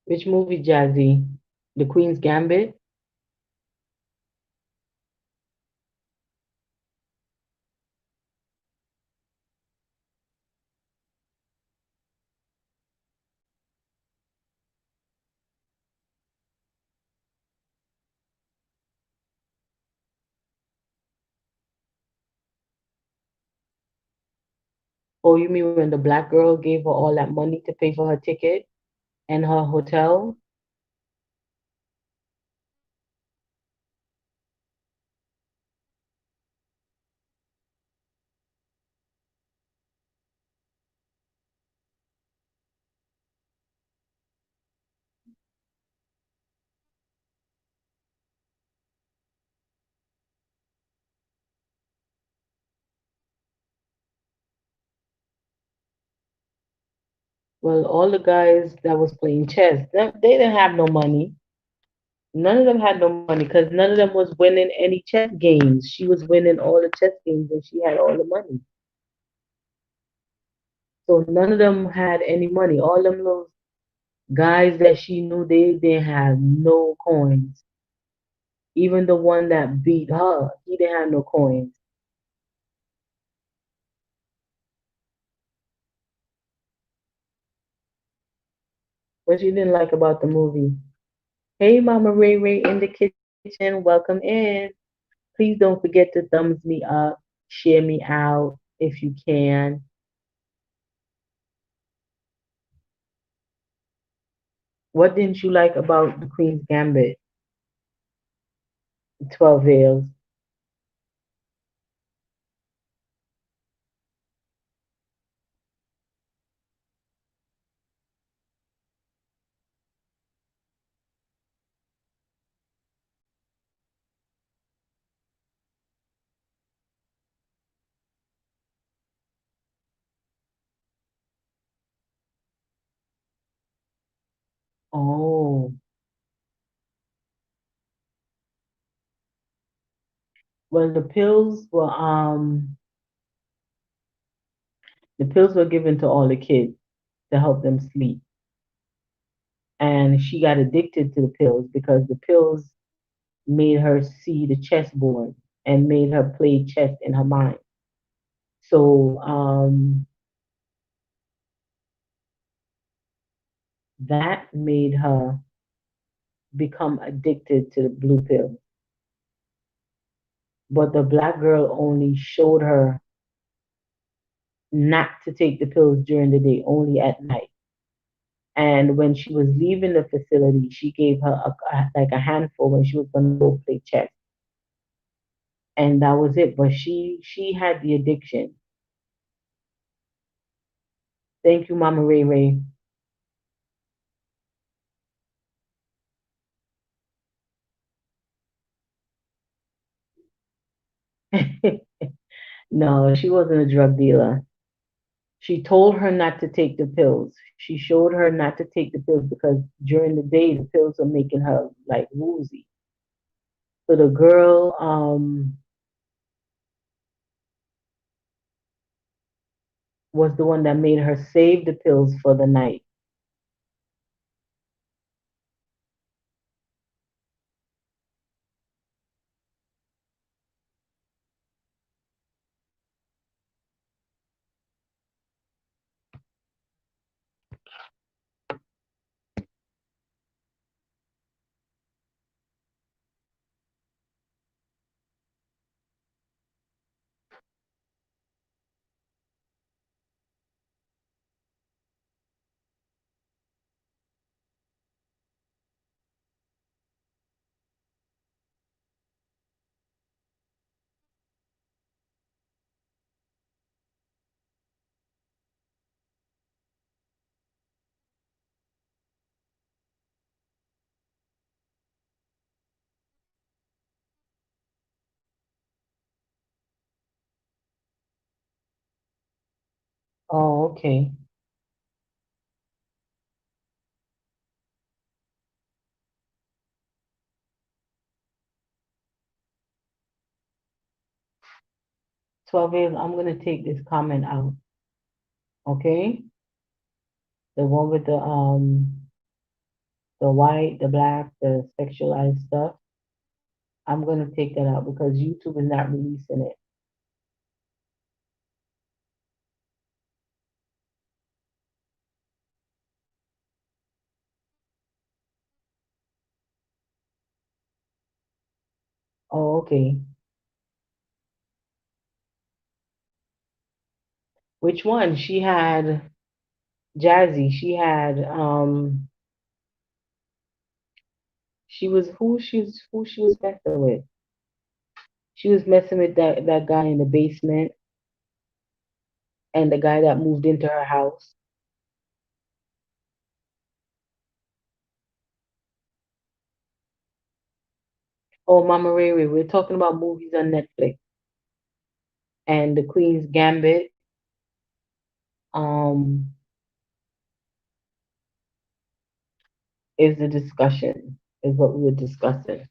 Which movie, Jazzy? The Queen's Gambit? Oh, you mean when the black girl gave her all that money to pay for her ticket and her hotel? Well, all the guys that was playing chess, they didn't have no money. None of them had no money because none of them was winning any chess games. She was winning all the chess games and she had all the money. So none of them had any money. All them little guys that she knew, they didn't have no coins. Even the one that beat her, he didn't have no coins. What you didn't like about the movie? Hey, Mama Ray Ray in the kitchen. kitchen. Welcome in. Please don't forget to thumbs me up, share me out if you can. What didn't you like about the Queen's Gambit? 12 Veils. Oh, well, the pills were given to all the kids to help them sleep, and she got addicted to the pills because the pills made her see the chessboard and made her play chess in her mind. So that made her become addicted to the blue pill. But the black girl only showed her not to take the pills during the day, only at night. And when she was leaving the facility, she gave her like a handful when she was going to go play chess, and that was it. But she had the addiction. Thank you, Mama Ray Ray. No, she wasn't a drug dealer. She told her not to take the pills. She showed her not to take the pills because during the day the pills were making her like woozy. So the girl was the one that made her save the pills for the night. Oh, okay. 12 years, I'm gonna take this comment out. Okay? The one with the white, the black, the sexualized stuff. I'm gonna take that out because YouTube is not releasing it. Oh, okay. Which one? She had Jazzy. She was who she was messing with. She was messing with that guy in the basement and the guy that moved into her house. Oh, Mama Ray Ray, we're talking about movies on Netflix and the Queen's Gambit. Um, is the discussion is what we were discussing.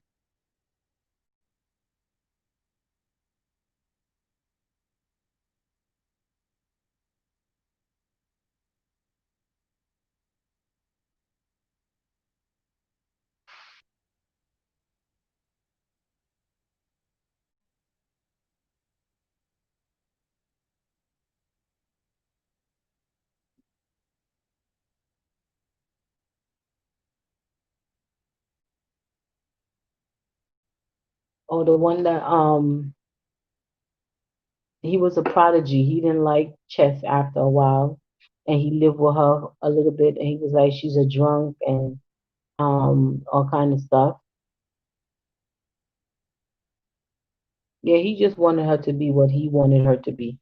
Oh, the one that he was a prodigy. He didn't like chess after a while, and he lived with her a little bit. And he was like, she's a drunk and all kind of stuff. Yeah, he just wanted her to be what he wanted her to be.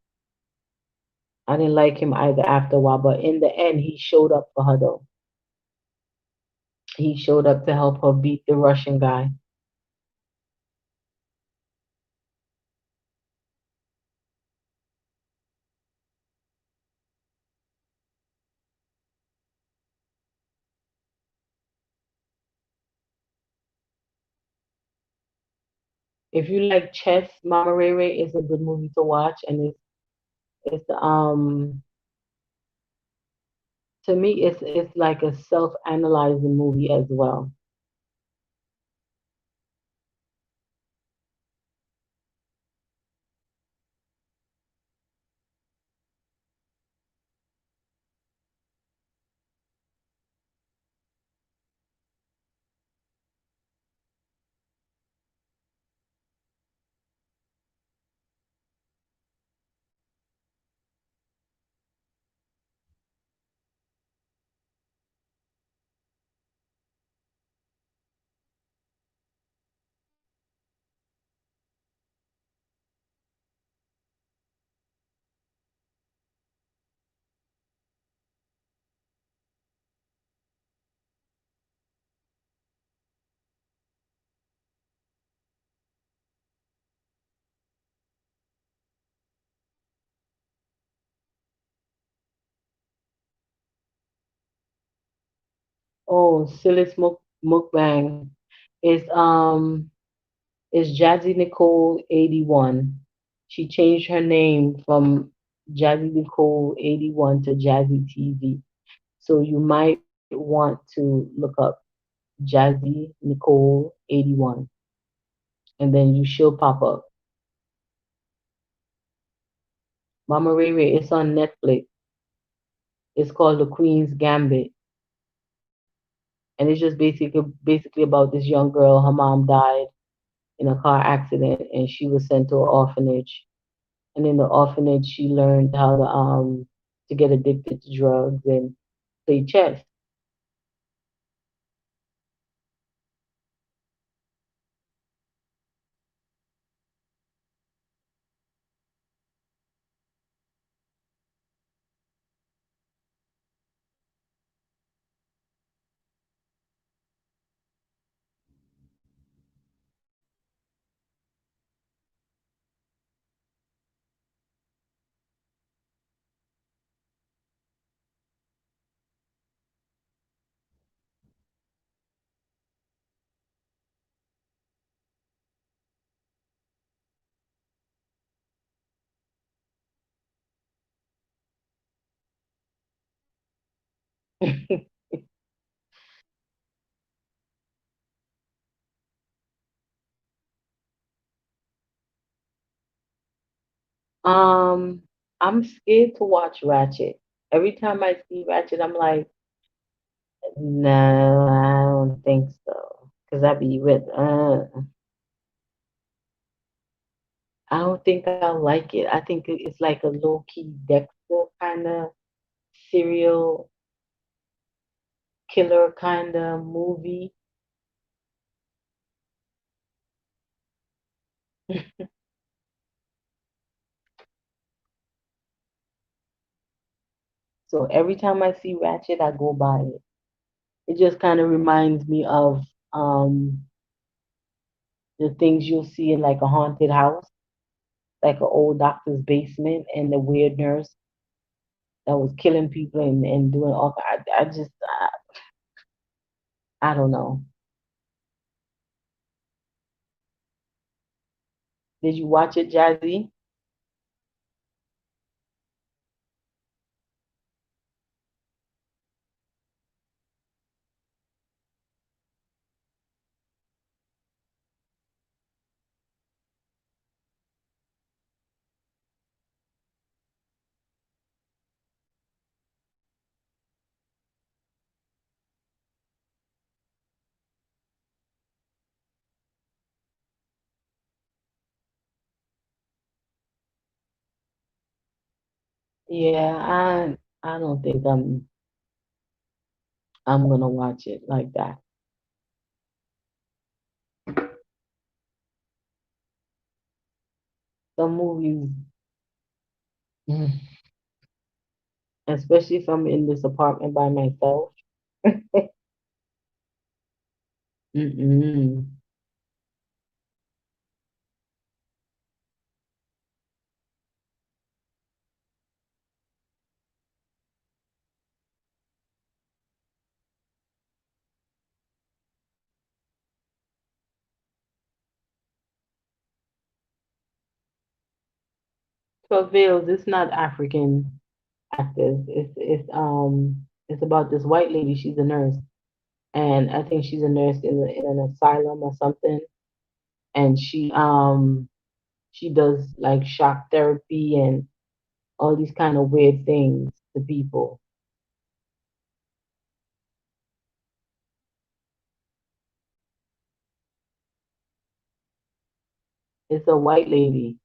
I didn't like him either after a while, but in the end, he showed up for her though. He showed up to help her beat the Russian guy. If you like chess, Mama Ray Ray is a good movie to watch, and it's to me it's like a self-analyzing movie as well. Oh, Silly Smoke Mukbang is Jazzy Nicole 81. She changed her name from Jazzy Nicole 81 to Jazzy TV. So you might want to look up Jazzy Nicole 81 and then you she'll pop up. Mama Ray Ray, it's on Netflix. It's called The Queen's Gambit. And it's just basically about this young girl. Her mom died in a car accident and she was sent to an orphanage. And in the orphanage she learned how to get addicted to drugs and play chess. um I'm scared to watch Ratchet. Every time I see Ratchet I'm like, no, I don't think so. Cause I be with I don't think I like it. I think it's like a low key Dexter kind of serial killer kind of movie. So every time I see Ratchet, I go by it. It just kind of reminds me of um, the things you'll see in like a haunted house, like an old doctor's basement, and the weird nurse that was killing people and doing all. I just, I don't know. Did you watch it, Jazzy? Yeah, I don't think I'm gonna watch it like that. Some movies, mm, especially if I'm in this apartment by myself. Mm-mm. 12 Veils, it's not African actors. It's about this white lady. She's a nurse, and I think she's a nurse in an asylum or something. And she does like shock therapy and all these kind of weird things to people. It's a white lady.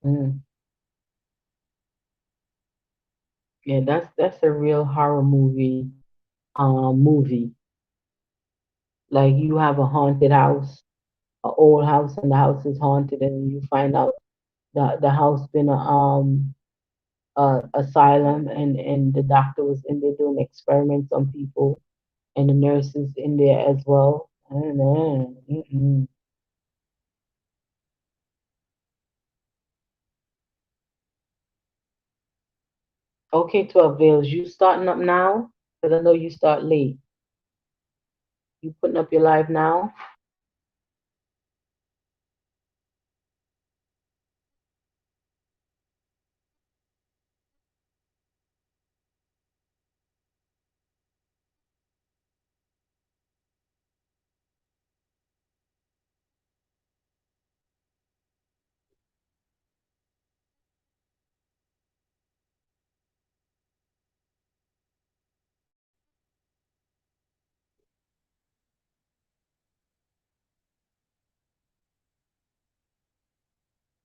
Mm. Yeah, that's a real horror movie. Like you have a haunted house, an old house, and the house is haunted, and you find out the house been a asylum, and the doctor was in there doing experiments on people, and the nurses in there as well. I don't know. Mm-mm. Okay, 12 Veils, you starting up now? Because I know you start late. You putting up your live now?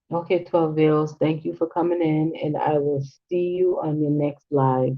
Okay, 12 Veils, thank you for coming in, and I will see you on your next live.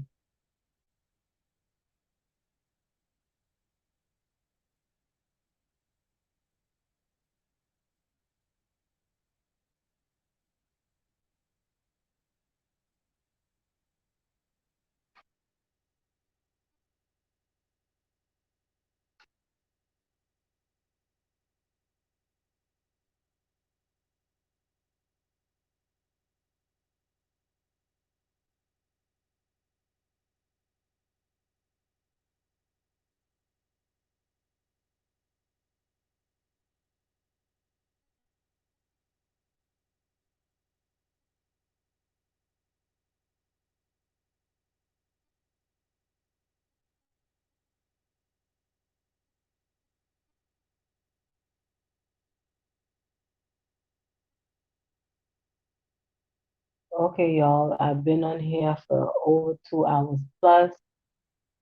Okay, y'all, I've been on here for over 2 hours plus.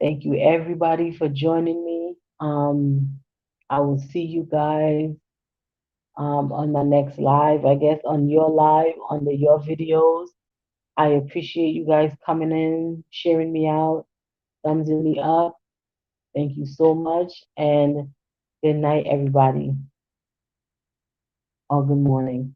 Thank you everybody for joining me. I will see you guys on my next live, I guess on your live, on your videos. I appreciate you guys coming in, sharing me out, thumbsing me up. Thank you so much, and good night, everybody, or good morning.